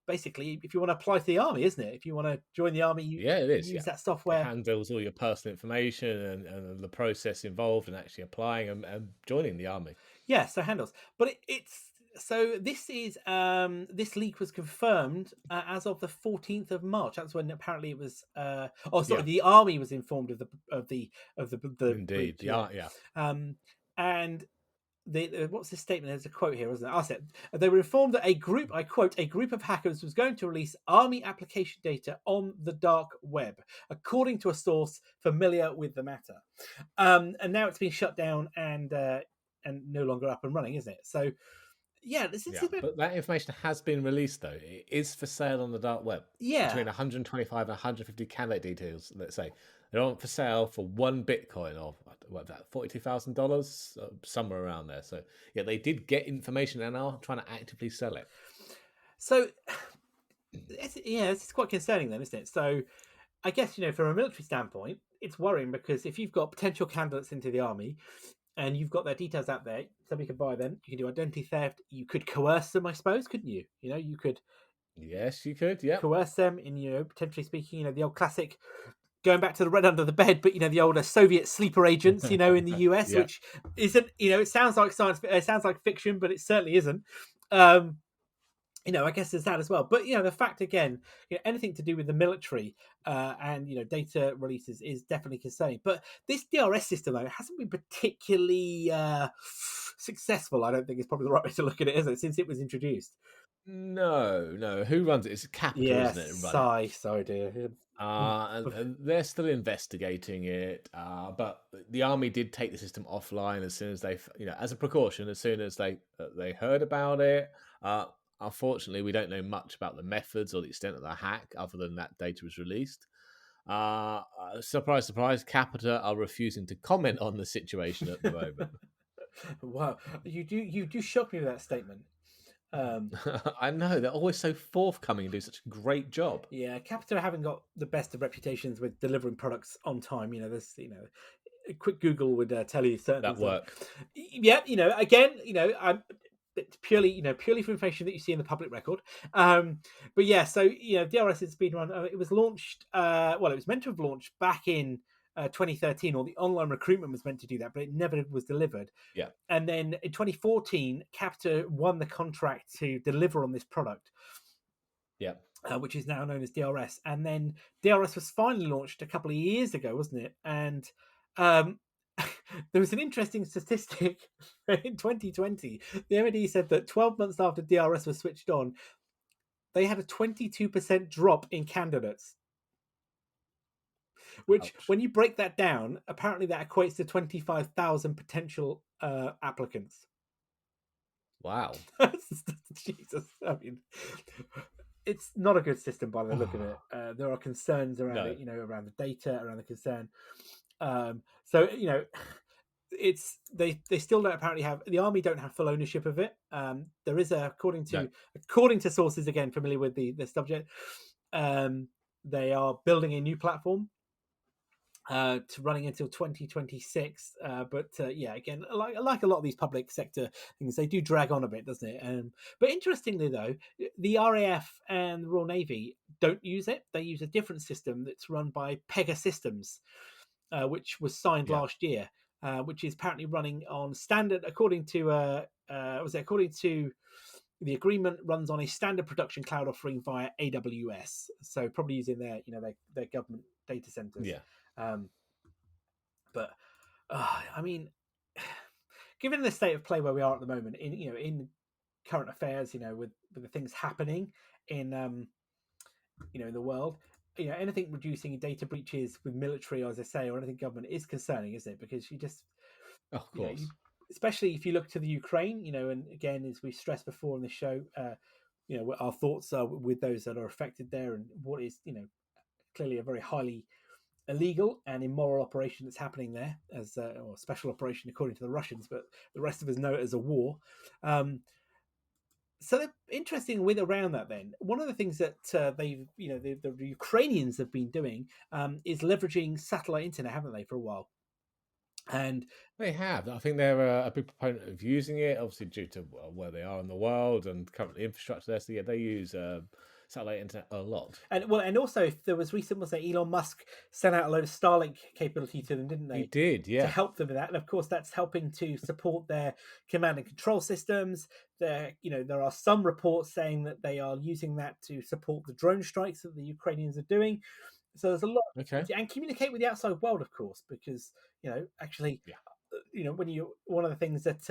basically, if you want to apply to the army, isn't it? If you want to join the army, it is. Use that software. It handles all your personal information and the process involved in actually applying and joining the army. Yeah, so handles. But it's so this is this leak was confirmed as of the 14th of March. That's when apparently it was. The army was informed of the indeed, breach, and what's this statement? There's a quote here, isn't it? I said they were informed that a group of hackers was going to release army application data on the dark web, according to a source familiar with the matter. And now it's been shut down and no longer up and running, isn't it? So. Yeah, but that information has been released, though. It is for sale on the dark web. Yeah. Between 125 and 150 candidate details, let's say. They're on for sale for one Bitcoin, or what that $42,000, somewhere around there. So yeah, they did get information and are trying to actively sell it. So it's quite concerning then, isn't it? So I guess, from a military standpoint, it's worrying because if you've got potential candidates into the army and you've got their details out there, somebody can buy them. You can do identity theft. You could coerce them, I suppose, couldn't you? You could Yes, you could. Yeah, coerce them in, potentially speaking, the old classic, going back to the red under the bed, but the older Soviet sleeper agents, in the US, yeah. which isn't, it sounds like science, it sounds like fiction, but it certainly isn't. I guess there's that as well. But the fact again, anything to do with the military and data releases is definitely concerning. But this DRS system though hasn't been particularly successful. I don't think is probably the right way to look at it, is it? Since it was introduced. No. Who runs it? It's Capita, isn't it? Sorry, dear. And they're still investigating it. But the army did take the system offline as soon as they, as a precaution, as soon as they heard about it. Unfortunately, we don't know much about the methods or the extent of the hack, other than that data was released. Surprise, surprise, Capita are refusing to comment on the situation at the moment. Wow, you do shock me with that statement. I know, they're always so forthcoming and do such a great job. Yeah, Capita haven't got the best of reputations with delivering products on time. There's a quick Google would tell you certain That things. work. Yeah, again, it's purely for information that you see in the public record. But yeah, so DRS has been run. It was launched. It was meant to have launched back in 2013, or the online recruitment was meant to do that, but it never was delivered. Yeah. And then in 2014, Capita won the contract to deliver on this product. Yeah. Which is now known as DRS. And then DRS was finally launched a couple of years ago, wasn't it? And there was an interesting statistic in 2020. The MOD said that 12 months after DRS was switched on, they had a 22% drop in candidates. Which, when you break that down, apparently that equates to 25,000 potential applicants. Wow. Jesus. I mean, it's not a good system by the look of it. There are concerns around it, around the data, around the concern. So it's they still don't apparently have, the army don't have full ownership of it. There is according to sources again familiar with the subject, they are building a new platform to running until 2026. Again, like a lot of these public sector things, they do drag on a bit, doesn't it? But interestingly though, the RAF and the Royal Navy don't use it. They use a different system that's run by Pegasystems, which was signed last year, which is apparently running on standard, according to the agreement, runs on a standard production cloud offering via AWS. So probably using their government data centers. Yeah. I mean, given the state of play where we are at the moment in current affairs, with the things happening in in the world, anything reducing data breaches with military, or as I say, or anything government is concerning, isn't it? Because you just, of course, especially if you look to the Ukraine, and again, as we stressed before on the show, our thoughts are with those that are affected there, and what is clearly a very highly illegal and immoral operation that's happening there, as or a special operation according to the Russians, but the rest of us know it as a war. So they're interesting with around that. Then one of the things that the Ukrainians have been doing is leveraging satellite internet, haven't they, for a while? And they have. I think they're a big proponent of using it, obviously due to where they are in the world and current infrastructure there. So yeah, they use satellite internet a lot. And also there was recently, Elon Musk sent out a load of Starlink capability to them, didn't they? He did, yeah, to help them with that. And of course, that's helping to support their command and control systems. There are some reports saying that they are using that to support the drone strikes that the Ukrainians are doing. So there's a lot, and communicate with the outside world, of course, because actually, when one of the things that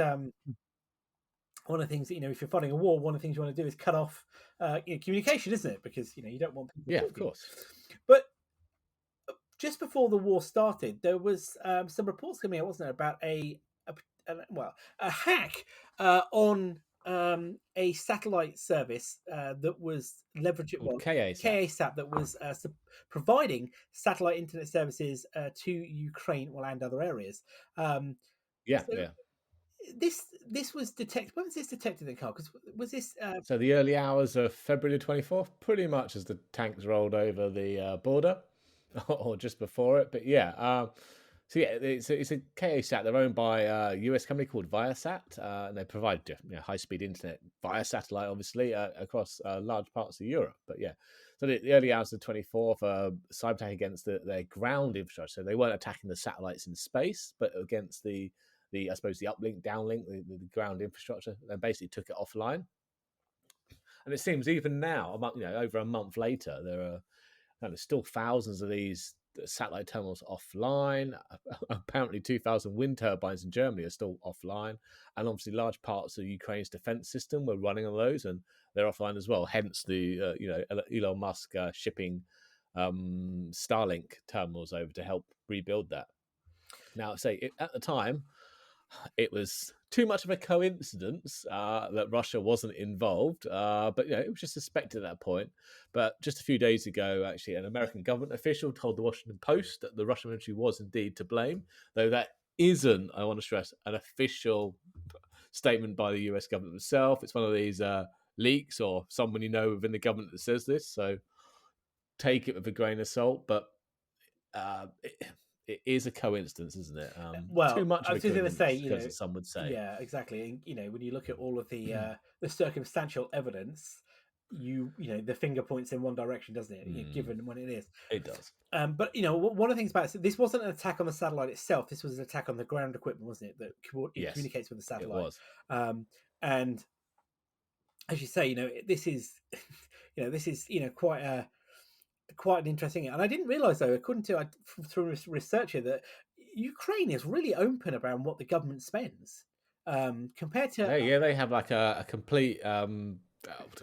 if you're fighting a war, one of the things you want to do is cut off communication, isn't it? Because you don't want people. Yeah, of course. But just before the war started, there was some reports coming out, wasn't there, about a hack on a satellite service that was leveraging KASat that was providing satellite internet services to Ukraine and other areas. This was detected. When was this detected in Carl? Because was this? So the early hours of February the 24th, pretty much as the tanks rolled over the border, or just before it. But yeah, so yeah, it's a KASat. They're owned by a US company called Viasat, and they provide high-speed internet via satellite, obviously, across large parts of Europe. But yeah, so the early hours of the 24th, cyber attack against their ground infrastructure. So they weren't attacking the satellites in space, but against the I suppose the uplink, downlink, the ground infrastructure, and basically took it offline. And it seems even now, over a month later, there are still thousands of these satellite terminals offline. Apparently 2,000 wind turbines in Germany are still offline, and obviously large parts of Ukraine's defense system were running on those, and they're offline as well. Hence the Elon Musk shipping Starlink terminals over to help rebuild that. Now, at the time, it was too much of a coincidence that Russia wasn't involved, but it was just suspected at that point. But just a few days ago, actually, an American government official told the Washington Post that the Russian military was indeed to blame, though that isn't, I want to stress, an official statement by the US government itself. It's one of these leaks or someone within the government that says this, so take it with a grain of salt, but it is a coincidence, isn't it? Too much of a coincidence, as some would say. Yeah, exactly. And when you look at all of the circumstantial evidence, the finger points in one direction, doesn't it? Given when it is, it does. But one of the things about it, this wasn't an attack on the satellite itself. This was an attack on the ground equipment, wasn't it? That communicates with the satellite. It was. And as you say, this is, quite an interesting, and I didn't realize though, according to through research here, that Ukraine is really open about what the government spends compared to. They have like a complete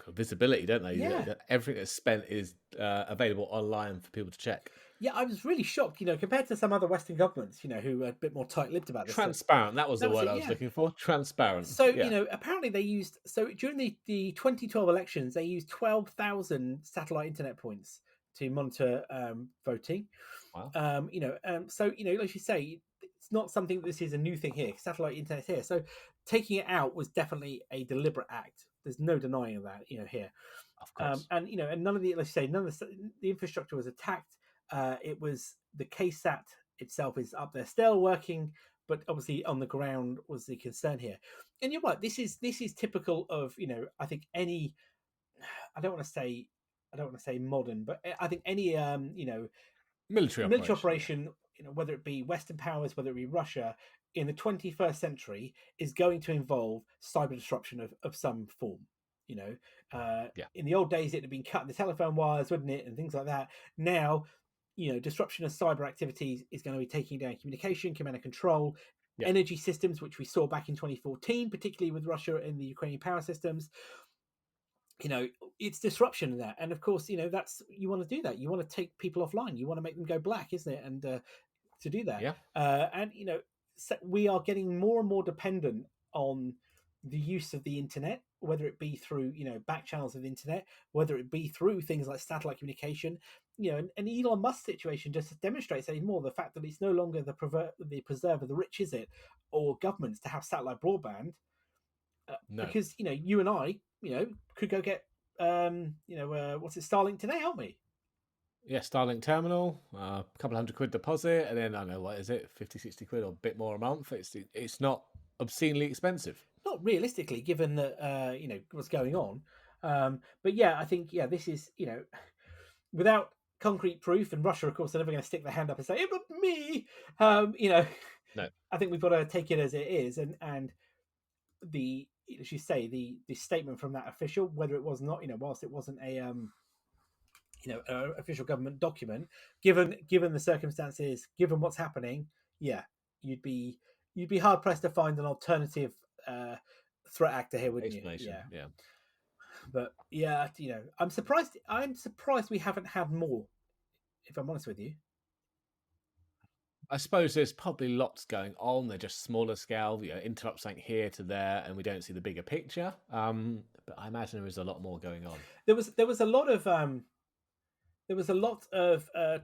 visibility, don't they? Yeah. Everything that's spent is available online for people to check. Yeah, I was really shocked, compared to some other Western governments, who are a bit more tight-lipped about this. Transparent, that was the word I was looking for. Transparent. So, apparently they used, during the 2012 elections, they used 12,000 satellite internet points to monitor voting. Wow. So, like you say, it's not something, this is a new thing here. Satellite internet here. So taking it out was definitely a deliberate act. There's no denying that, here. Of course. And none of the, let's say, none of the infrastructure was attacked. It was the KSAT itself is up there still working, but obviously on the ground was the concern here. And you're right. This is typical of, I think any, I don't want to say modern, but I think any, military operation, whether it be Western powers, whether it be Russia, in the 21st century is going to involve cyber disruption of some form. In the old days, it had been cutting the telephone wires, wouldn't it, and things like that. Now, disruption of cyber activities is going to be taking down communication, command and control, energy systems, which we saw back in 2014, particularly with Russia and the Ukrainian power systems. It's disruption in that. And of course, that's, you want to do that. You want to take people offline. You want to make them go black, isn't it? And to do that. And, so we are getting more and more dependent on the use of the internet, whether it be through, back channels of the internet, whether it be through things like satellite communication, and Elon Musk situation just demonstrates anymore the fact that it's no longer the preserve of the rich, is it? Or governments to have satellite broadband. No. Because, you and I, could go get, what's it, Starlink today, aren't we? Yeah, Starlink terminal, a couple £100 deposit, and then, I don't know, what is it, 50, 60 quid or a bit more a month. It's not obscenely expensive. Not realistically, given that, what's going on. But yeah, I think, this is, without concrete proof, and Russia, of course, are never going to stick their hand up and say, "It was me." No. I think we've got to take it as it is, and the, as you say, the statement from that official, whether it was not, whilst it wasn't a official government document, given the circumstances, given what's happening, you'd be hard pressed to find an alternative threat actor here, wouldn't you? Yeah. But I'm surprised we haven't had more, if I'm honest with you. I suppose there's probably lots going on. They're just smaller scale, interrupt something here to there, and we don't see the bigger picture. But I imagine there is a lot more going on. There was a lot of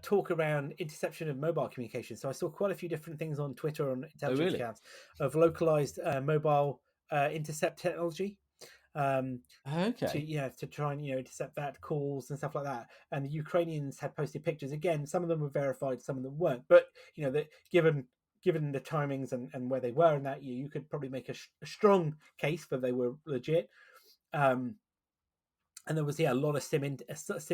talk around interception of mobile communication. So I saw quite a few different things on Twitter on intelligence accounts of localized mobile intercept technology. Okay. To try and intercept that calls and stuff like that. And the Ukrainians had posted pictures. Again, some of them were verified, some of them weren't. But that given the timings and where they were in that year, you could probably make a strong case that they were legit. And there was a lot of sim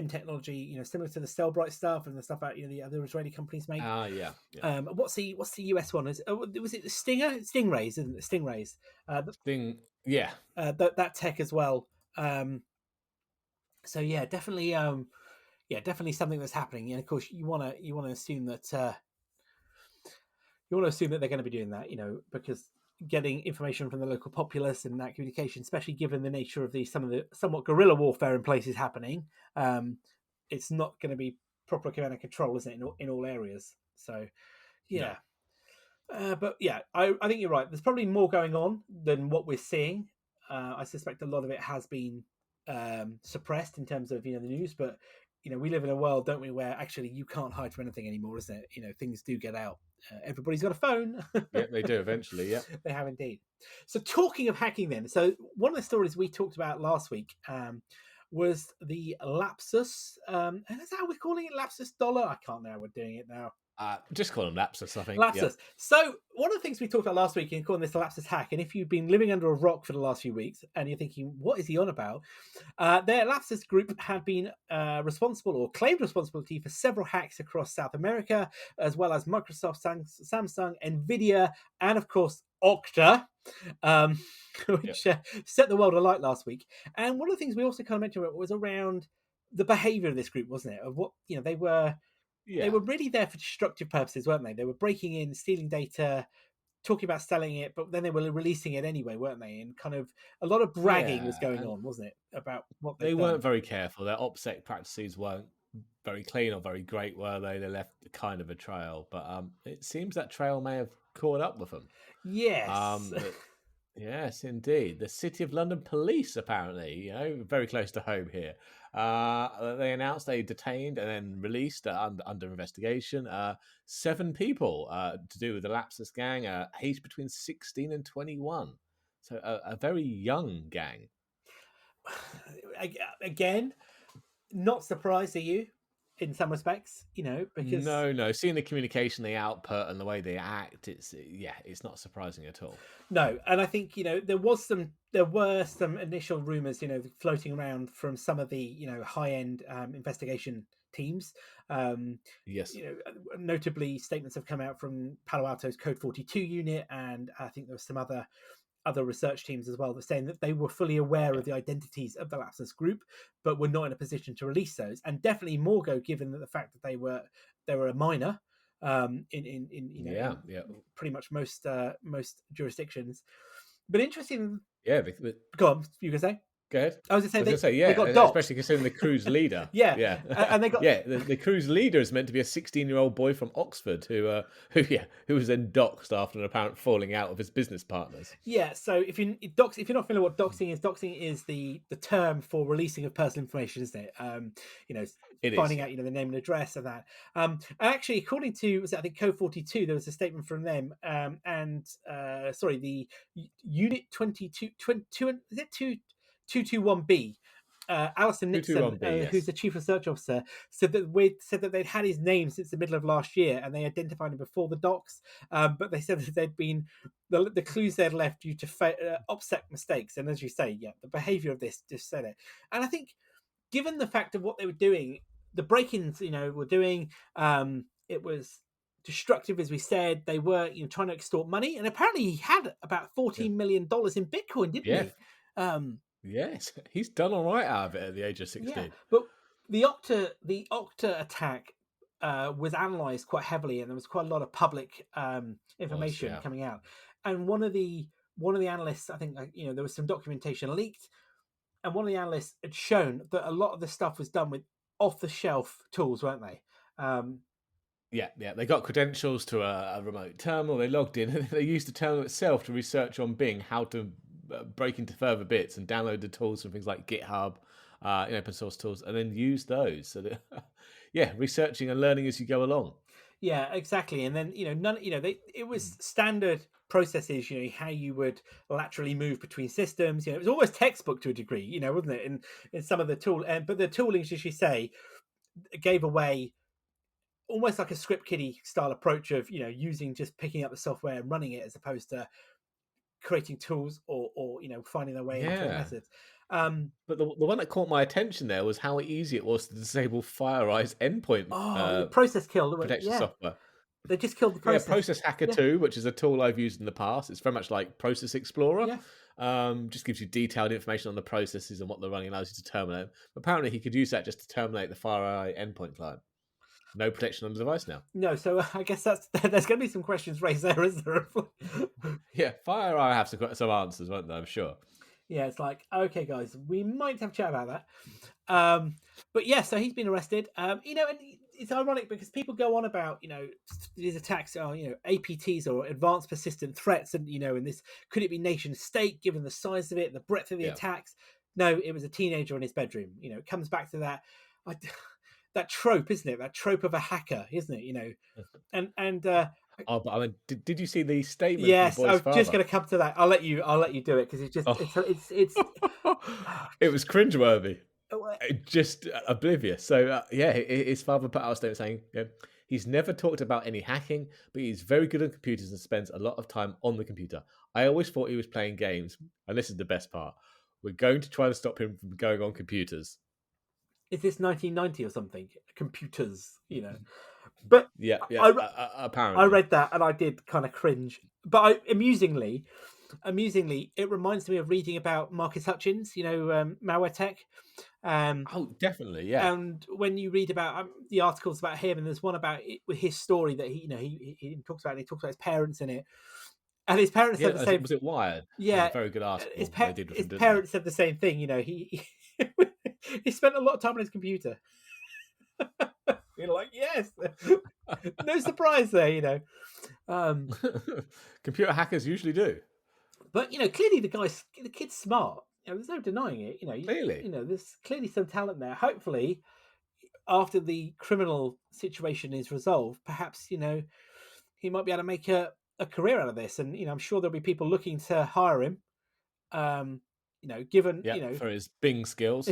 technology, similar to the Cellbrite stuff and the stuff that the other Israeli companies make. Yeah. What's the US one? Was it the Stingrays? Isn't it? Stingrays? Yeah. That tech as well. So yeah, definitely. Definitely something that's happening. And of course, you want to assume that they're going to be doing that, because getting information from the local populace and that communication, especially given the nature of some of the somewhat guerrilla warfare in places happening, it's not going to be proper command and control, isn't it, in all areas? So, yeah. No. But yeah, I think you're right. There's probably more going on than what we're seeing. I suspect a lot of it has been suppressed in terms of the news, but we live in a world, don't we, where actually you can't hide from anything anymore, isn't it? Things do get out. Everybody's got a phone. Yeah, they do eventually. Yeah, they have indeed. So talking of hacking, then, so one of the stories we talked about last week was the lapsus. And is that how we're calling it? Lapsus dollar? I can't know how we're doing it now. Just call them lapsus, I think. Lapsus. Yep. So one of the things we talked about last week in calling this a lapsus hack, and if you've been living under a rock for the last few weeks and you're thinking, what is he on about? Their lapsus group had been responsible or claimed responsibility for several hacks across South America, as well as Microsoft, Samsung, Nvidia, and of course, Okta, which set the world alight last week. And one of the things we also kind of mentioned was around the behavior of this group, wasn't it? Of what, they were... Yeah. They were really there for destructive purposes, weren't they? They were breaking in, stealing data, talking about selling it, but then they were releasing it anyway, weren't they? And kind of a lot of bragging was going on, wasn't it? About what they weren't very careful. Their OPSEC practices weren't very clean or very great, were they? They left kind of a trail, but it seems that trail may have caught up with them. Yes. Yes, indeed. The City of London Police, apparently, very close to home here. They announced they detained and then released under investigation 7 people to do with the lapsus gang, aged between 16 and 21. So a very young gang. Again, not surprised, are you? In some respects, because no, seeing the communication they output and the way they act, it's not surprising at all. No, and I think there were some initial rumors floating around from some of the high end investigation teams. Yes, notably statements have come out from Palo Alto's Code 42 unit, and I think there were some other research teams as well, that saying that they were fully aware of the identities of the lapsus group, but were not in a position to release those. And definitely Morgo, given the fact that they were a minor in pretty much most jurisdictions. But interesting. Yeah, go on. You can say. Go ahead. I was going to say, yeah, they got docked. Especially considering the crew's leader. yeah, and they got the crew's leader is meant to be a 16-year-old boy from Oxford who was then doxed after an apparent falling out with his business partners. Yeah, so if you're not familiar with what doxing is the term for releasing of personal information, isn't it? Finding out the name and address of that. And actually, according to I think Code 42, there was a statement from them, the Unit 22 is it 221B, Alison Nixon, yes. who's the chief research officer, said that they'd had his name since the middle of last year, and they identified him before the docs. But they said that they'd been the clues they'd left due to OPSEC mistakes. And as you say, the behaviour of this just said it. And I think, given the fact of what they were doing, the break-ins, were doing, it was destructive, as we said. They were, trying to extort money, and apparently he had about $14 million in Bitcoin, didn't he? Yes, he's done all right out of it at the age of 16. Yeah, but the Okta attack was analysed quite heavily, and there was quite a lot of public information coming out. And one of the analysts, I think, there was some documentation leaked, and one of the analysts had shown that a lot of the stuff was done with off-the-shelf tools, weren't they? Yeah, they got credentials to a remote terminal. They logged in, and they used the terminal itself to research on Bing how to break into further bits and download the tools from things like GitHub, open source tools, and then use those. So, researching and learning as you go along. Yeah, exactly. And then it was standard processes. How you would laterally move between systems. It was almost textbook to a degree. Wasn't it? In some of the tool, but the toolings, as you say, gave away almost like a script kiddie style approach of using just picking up the software and running it as opposed to creating tools or finding their way into methods. But the one that caught my attention there was how easy it was to disable FireEye's endpoint the process kill protection software. They just killed the process. Yeah, Process Hacker 2, which is a tool I've used in the past. It's very much like Process Explorer. Yeah. Just gives you detailed information on the processes and what they're running, allows you to terminate them. Apparently, he could use that just to terminate the FireEye endpoint client. No protection on the device now. No, so I guess there's going to be some questions raised there, is there? Yeah, FireEye have some answers, won't they? I'm sure. Yeah, it's like, okay, guys, we might have a chat about that. But yeah, so he's been arrested. And it's ironic because people go on about, these attacks are, APTs or advanced persistent threats. And, and this, could it be nation state given the size of it, the breadth of the attacks? No, it was a teenager in his bedroom. It comes back to that. That trope, isn't it? That trope of a hacker, isn't it? But I mean, did you see the statement? Yes, from the boy's I'm just going to come to that. I'll let you do it because it's just it's it was cringeworthy, just oblivious. So his father put out a statement saying he's never talked about any hacking, but he's very good on computers and spends a lot of time on the computer. I always thought he was playing games, and this is the best part. We're going to try to stop him from going on computers. Is this 1990 or something? Computers, But apparently, I read that and I did kind of cringe. But amusingly, it reminds me of reading about Marcus Hutchins, malware tech. Definitely, yeah. And when you read about the articles about him, and there's one about his story that he talks about, and he talks about his parents in it. And his parents said the same. Was it Wired? Yeah, very good article. His parents said the same thing. He spent a lot of time on his computer. You're like, yes, no surprise there. Computer hackers usually do. But clearly the kid's smart. There's no denying it. Clearly, there's clearly some talent there. Hopefully, after the criminal situation is resolved, perhaps he might be able to make a career out of this. And I'm sure there'll be people looking to hire him. Given for his Bing skills.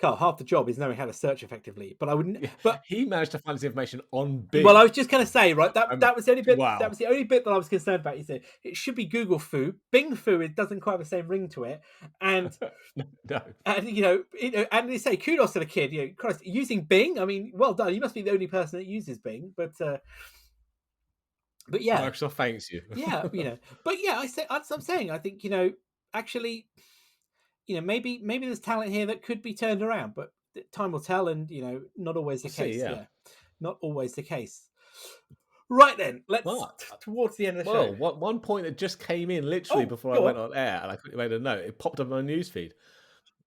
Carl, half the job is knowing how to search effectively. But I wouldn't. Yeah, but he managed to find his information on Bing. Well, I was just going to say, right, that was the only bit. Wow. That was the only bit that I was concerned about. You said it should be Google Foo, Bing Foo. It doesn't quite have the same ring to it, and no. And and they say kudos to the kid. Christ, using Bing. I mean, well done. You must be the only person that uses Bing, but yeah, Microsoft thanks you. Yeah, but yeah, I'm saying. I think actually, maybe there's talent here that could be turned around, but time will tell, and not always the case. Yeah, not always the case. Right then, let's towards the end of the show. Well, one point that just came in literally before I went on air, and I quickly made a note. It popped up on my newsfeed.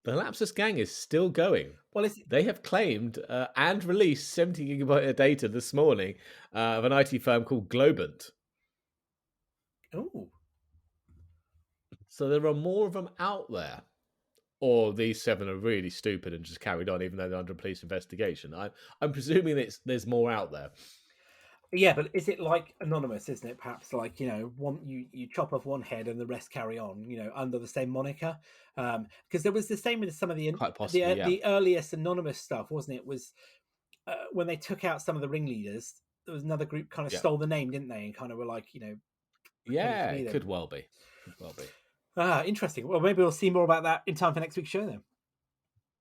The Lapsus gang is still going. Well, they have claimed and released 70 gigabyte of data this morning of an IT firm called Globant. Oh. So there are more of them out there. Or these 7 are really stupid and just carried on, even though they're under police investigation. I'm presuming there's more out there. Yeah, but is it like anonymous? Isn't it? Perhaps like you chop off one head and the rest carry on. Under the same moniker. Because there was the same with some of the earliest anonymous stuff, wasn't it? Was when they took out some of the ringleaders. There was another group kind of stole the name, didn't they? And kind of were like, Yeah, it could well be. Interesting. Well, maybe we'll see more about that in time for next week's show then.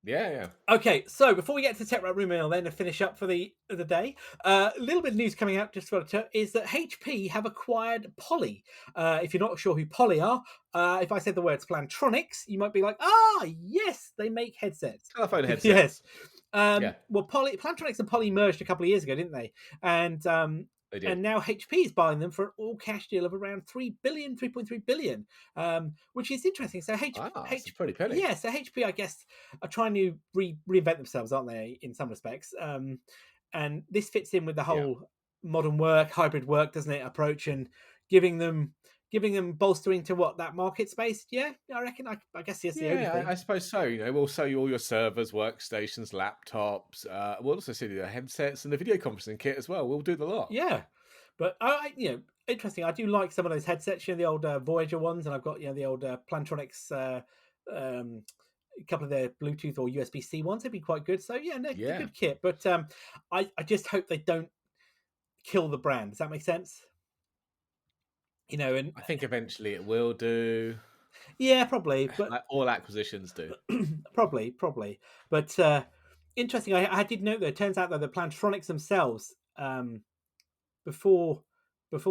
Yeah. Okay, so before we get to Tech Wrap Rumor Mill then to finish up for the day, a little bit of news coming out just for is that HP have acquired Poly. If you're not sure who Poly are, if I said the words Plantronics, you might be like, yes, they make headsets. Telephone headsets. Yes. Well, Plantronics and Poly merged a couple of years ago, didn't they? And now HP is buying them for an all-cash deal of around 3.3 billion, which is interesting. So that's a pretty penny. Yeah, so HP, I guess, are trying to reinvent themselves, aren't they, in some respects? and this fits in with the whole modern work, hybrid work, doesn't it? Approach, and giving them bolstering to what that market space. Yeah, I reckon. I guess that's the only thing. I suppose so. We'll sell you all your servers, workstations, laptops. We'll also sell you the headsets and the video conferencing kit as well. We'll do the lot. Yeah, but interesting. I do like some of those headsets. The old Voyager ones, and I've got the old Plantronics. A couple of their Bluetooth or USB-C ones. They'd be quite good. So they're good kit. But I just hope they don't kill the brand. Does that make sense? And I think eventually it will do. Yeah, probably. But like all acquisitions do. probably. But interesting. I did note that it turns out that the Plantronics themselves, before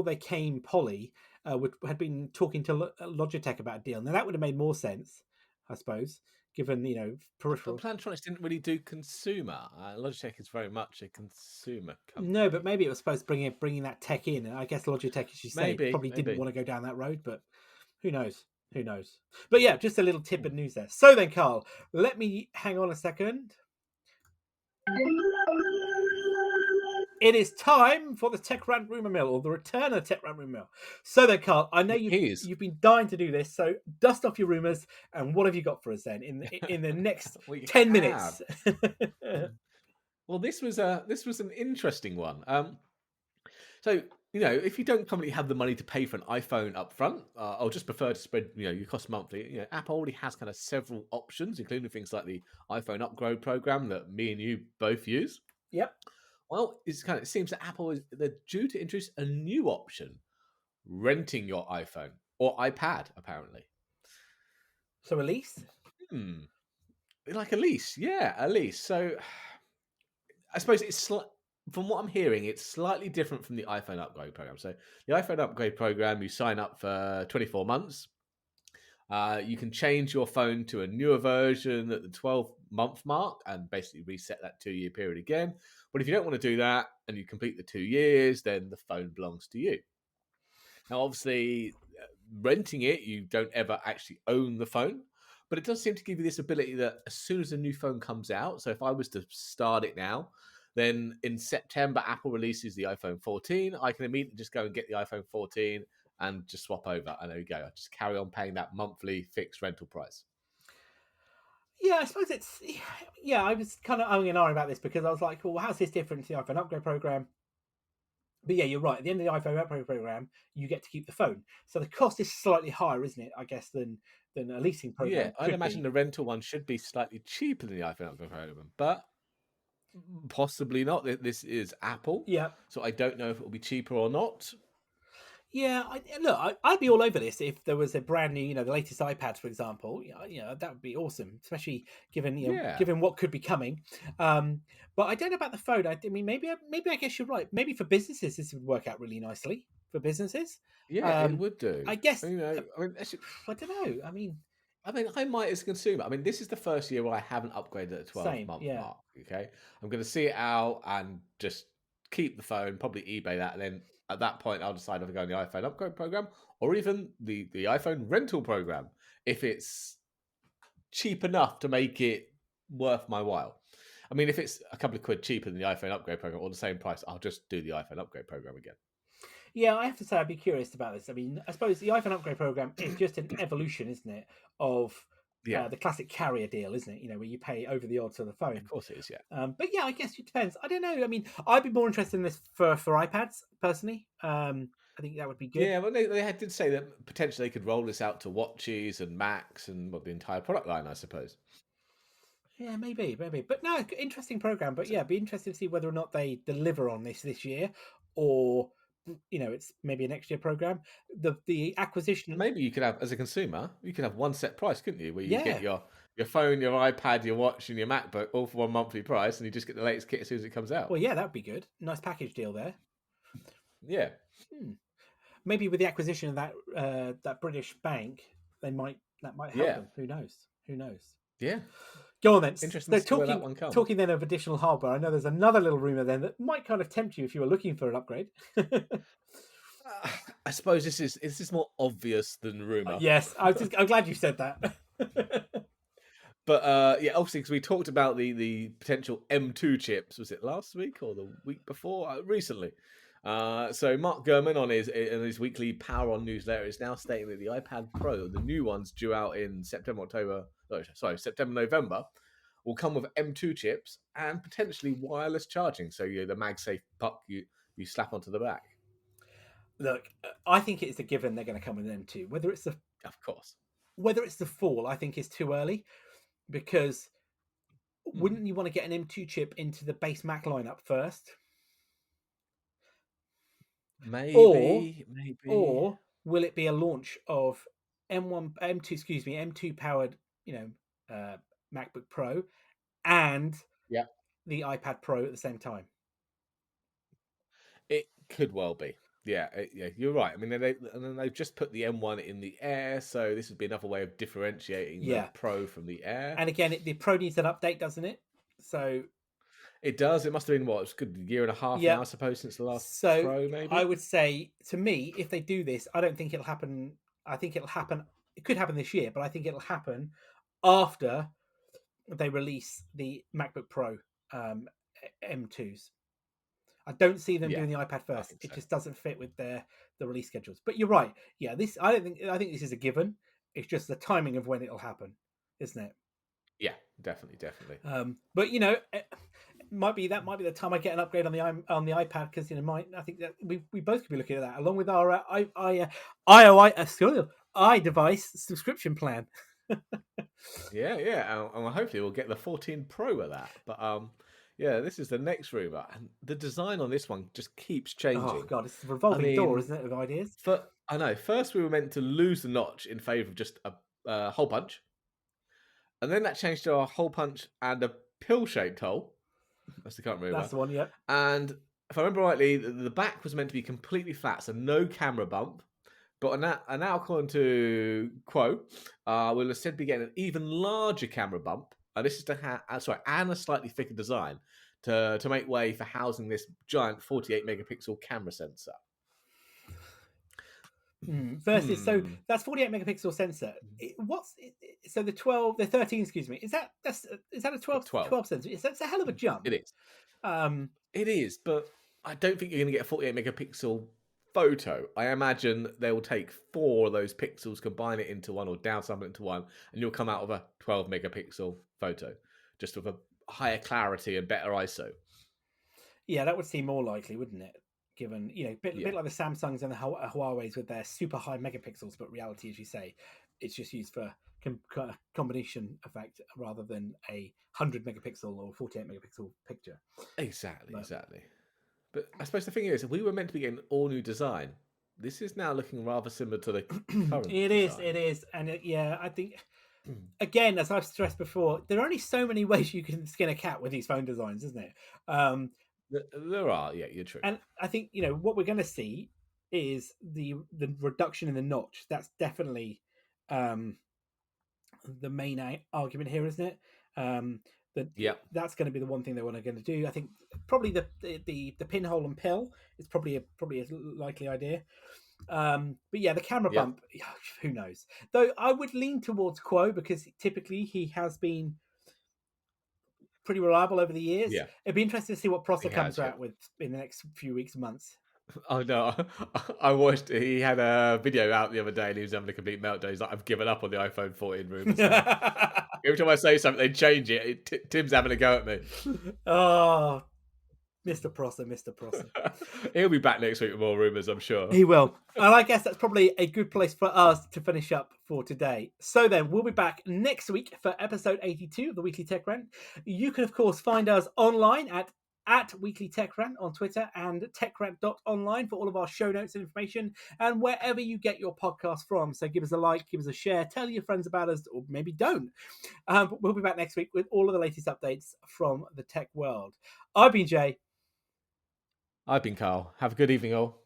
they came Poly, had been talking to Logitech about a deal. Now that would have made more sense, I suppose, given peripheral. But Plantronics didn't really do consumer. Logitech is very much a consumer company. No, but maybe it was supposed to bringing that tech in. And I guess Logitech, as you say, probably didn't want to go down that road. But who knows? But yeah, just a little tip of news there. So then, Carl, let me hang on a second. It is time for the Tech Rant Rumour Mill, or the return of Tech Rant Rumour Mill. So then, Carl, I know you've been dying to do this, so dust off your rumours, and what have you got for us then in the next 10 minutes? Well, this was an interesting one. So if you don't currently have the money to pay for an iPhone up front, I'll just prefer to spread your cost monthly. Apple already has kind of several options, including things like the iPhone upgrade program that me and you both use. Yep. Well, it seems that Apple they're due to introduce a new option, renting your iPhone or iPad, apparently. So a lease? Like a lease, a lease. So I suppose it's from what I'm hearing, it's slightly different from the iPhone upgrade program. So the iPhone upgrade program, you sign up for 24 months. You can change your phone to a newer version at the 12-month mark and basically reset that 2-year period again. But if you don't want to do that and you complete the 2 years, then the phone belongs to you. Now, obviously, renting it, you don't ever actually own the phone. But it does seem to give you this ability that as soon as a new phone comes out, so if I was to start it now, then in September, Apple releases the iPhone 14. I can immediately just go and get the iPhone 14 and just swap over. And there we go. I just carry on paying that monthly fixed rental price. Yeah, I suppose it's... Yeah, I was kind of umming and ahhing about this because I was like, well, how's this different to the iPhone upgrade program? But yeah, you're right. At the end of the iPhone upgrade program, you get to keep the phone. So the cost is slightly higher, isn't it, I guess, than a leasing program. Yeah, I'd imagine the rental one should be slightly cheaper than the iPhone upgrade program. But possibly not. This is Apple. Yeah. So I don't know if it will be cheaper or not. Yeah, I'd be all over this if there was a brand new, the latest iPads, for example. That would be awesome, especially given given what could be coming. But I don't know about the phone. I mean, maybe I guess you're right. Maybe for businesses, this would work out really nicely for businesses. Yeah, it would do. I guess. I don't know. I mean, I might as a consumer. I mean, this is the first year where I haven't upgraded at the 12-month mark. Okay, I'm going to see it out and just keep the phone, probably eBay that, and then at that point, I'll decide if I go on the iPhone upgrade program or even the iPhone rental program if it's cheap enough to make it worth my while. I mean, if it's a couple of quid cheaper than the iPhone upgrade program or the same price, I'll just do the iPhone upgrade program again. Yeah, I have to say I'd be curious about this. I mean, I suppose the iPhone upgrade program is just an evolution, isn't it, of the classic carrier deal, isn't it? Where you pay over the odds for the phone. Of course it is, yeah. But yeah, I guess it depends. I don't know. I mean, I'd be more interested in this for iPads, personally. I think that would be good. Yeah, well, they did say that potentially they could roll this out to watches and Macs and the entire product line, I suppose. Yeah, maybe. But no, interesting program. But yeah, be interested to see whether or not they deliver on this year, or it's maybe a next year program. The acquisition. Maybe you could have, as a consumer, you could have one set price, couldn't you? Where you get your phone, your iPad, your watch, and your MacBook all for one monthly price, and you just get the latest kit as soon as it comes out. Well, yeah, that'd be good. Nice package deal there. Yeah. Maybe with the acquisition of that British bank, that might help them. Who knows? Yeah. Go on then. Interesting to see where that one comes. Talking then of additional hardware, I know there's another little rumor then that might kind of tempt you if you were looking for an upgrade. I suppose this is more obvious than rumor. Yes, I'm glad you said that. But yeah, obviously, because we talked about the potential M2 chips, was it last week or the week before? Recently. So Mark Gurman on his weekly Power On newsletter is now stating that the iPad Pro, the new ones due out in September, November, will come with M2 chips and potentially wireless charging. So the MagSafe puck you slap onto the back. Look, I think it's a given they're going to come with an M2. Of course. Whether it's the fall, I think is too early, because wouldn't you want to get an M2 chip into the base Mac lineup first? Maybe. Or will it be a launch of M2 powered, MacBook Pro and the iPad Pro at the same time? It could well be. Yeah, you're right. I mean, they've just put the M1 in the Air, so this would be another way of differentiating the Pro from the Air. And again, the Pro needs an update, doesn't it? So it does. It must have been it's a good year and a half now, I suppose, since the last Pro. Maybe I would say, to me, if they do this, I don't think it'll happen. I think it'll happen. It could happen this year, but I think it'll happen after they release the MacBook Pro M2s. I don't see them doing the iPad first. It just doesn't fit with the release schedules. But you're right. Yeah, I think this is a given. It's just the timing of when it'll happen, isn't it? Yeah, definitely. But it might be the time I get an upgrade on the iPad, because I think that we both could be looking at that along with our iDevice subscription plan. yeah, and hopefully we'll get the 14 Pro with that. But yeah, this is the next rumor, and the design on this one just keeps changing. Oh god, it's a revolving door, isn't it, of ideas? I know. First, we were meant to lose the notch in favour of just a hole punch, and then that changed to a hole punch and a pill-shaped hole. That's the current rumor. That's the one, yeah. And if I remember rightly, the back was meant to be completely flat, so no camera bump. But now, according to Quo, we'll instead be getting an even larger camera bump. And this is and a slightly thicker design to make way for housing this giant 48 megapixel camera sensor. Versus, so that's 48 megapixel sensor. So the 13, excuse me, is that a 12 sensor? It's a hell of a jump. It is. It is, but I don't think you're going to get a 48 megapixel photo. I imagine they will take 4 of those pixels, combine it into one, or downsample it into one, and you'll come out with a 12 megapixel photo, just with a higher clarity and better ISO. Yeah, that would seem more likely, wouldn't it? Given, a bit like the Samsungs and the Huawei's with their super high megapixels, but reality, as you say, it's just used for combination effect rather than a 100 megapixel or 48 megapixel picture. Exactly. But I suppose the thing is, we were meant to be getting all new design. This is now looking rather similar to the current It is. And I think, again, as I've stressed before, there are only so many ways you can skin a cat with these phone designs, isn't it? There are, yeah, you're true. And I think, what we're going to see is the reduction in the notch. That's definitely the main argument here, isn't it? That's going to be the one thing they're going to do. I think probably the pinhole and pill is probably a likely idea. But yeah, the camera bump, who knows? Though I would lean towards Quo, because typically he has been pretty reliable over the years. Yeah. It'd be interesting to see what Prosser comes out with in the next few weeks and months. Oh no, I watched. He had a video out the other day, and he was having a complete meltdown. He's like, "I've given up on the iPhone 14 rumors." Every time I say something, they change it. Tim's having a go at me. Oh, Mr. Prosser. He'll be back next week with more rumors, I'm sure. He will. And I guess that's probably a good place for us to finish up for today. So then, we'll be back next week for episode 82 of the Weekly Tech Rant. You can, of course, find us online at Weekly Tech Rant on Twitter, and techrant.online for all of our show notes and information, and wherever you get your podcast from. So give us a like, give us a share, tell your friends about us, or maybe don't. But we'll be back next week with all of the latest updates from the tech world. I've been Jay. I've been Carl. Have a good evening, all.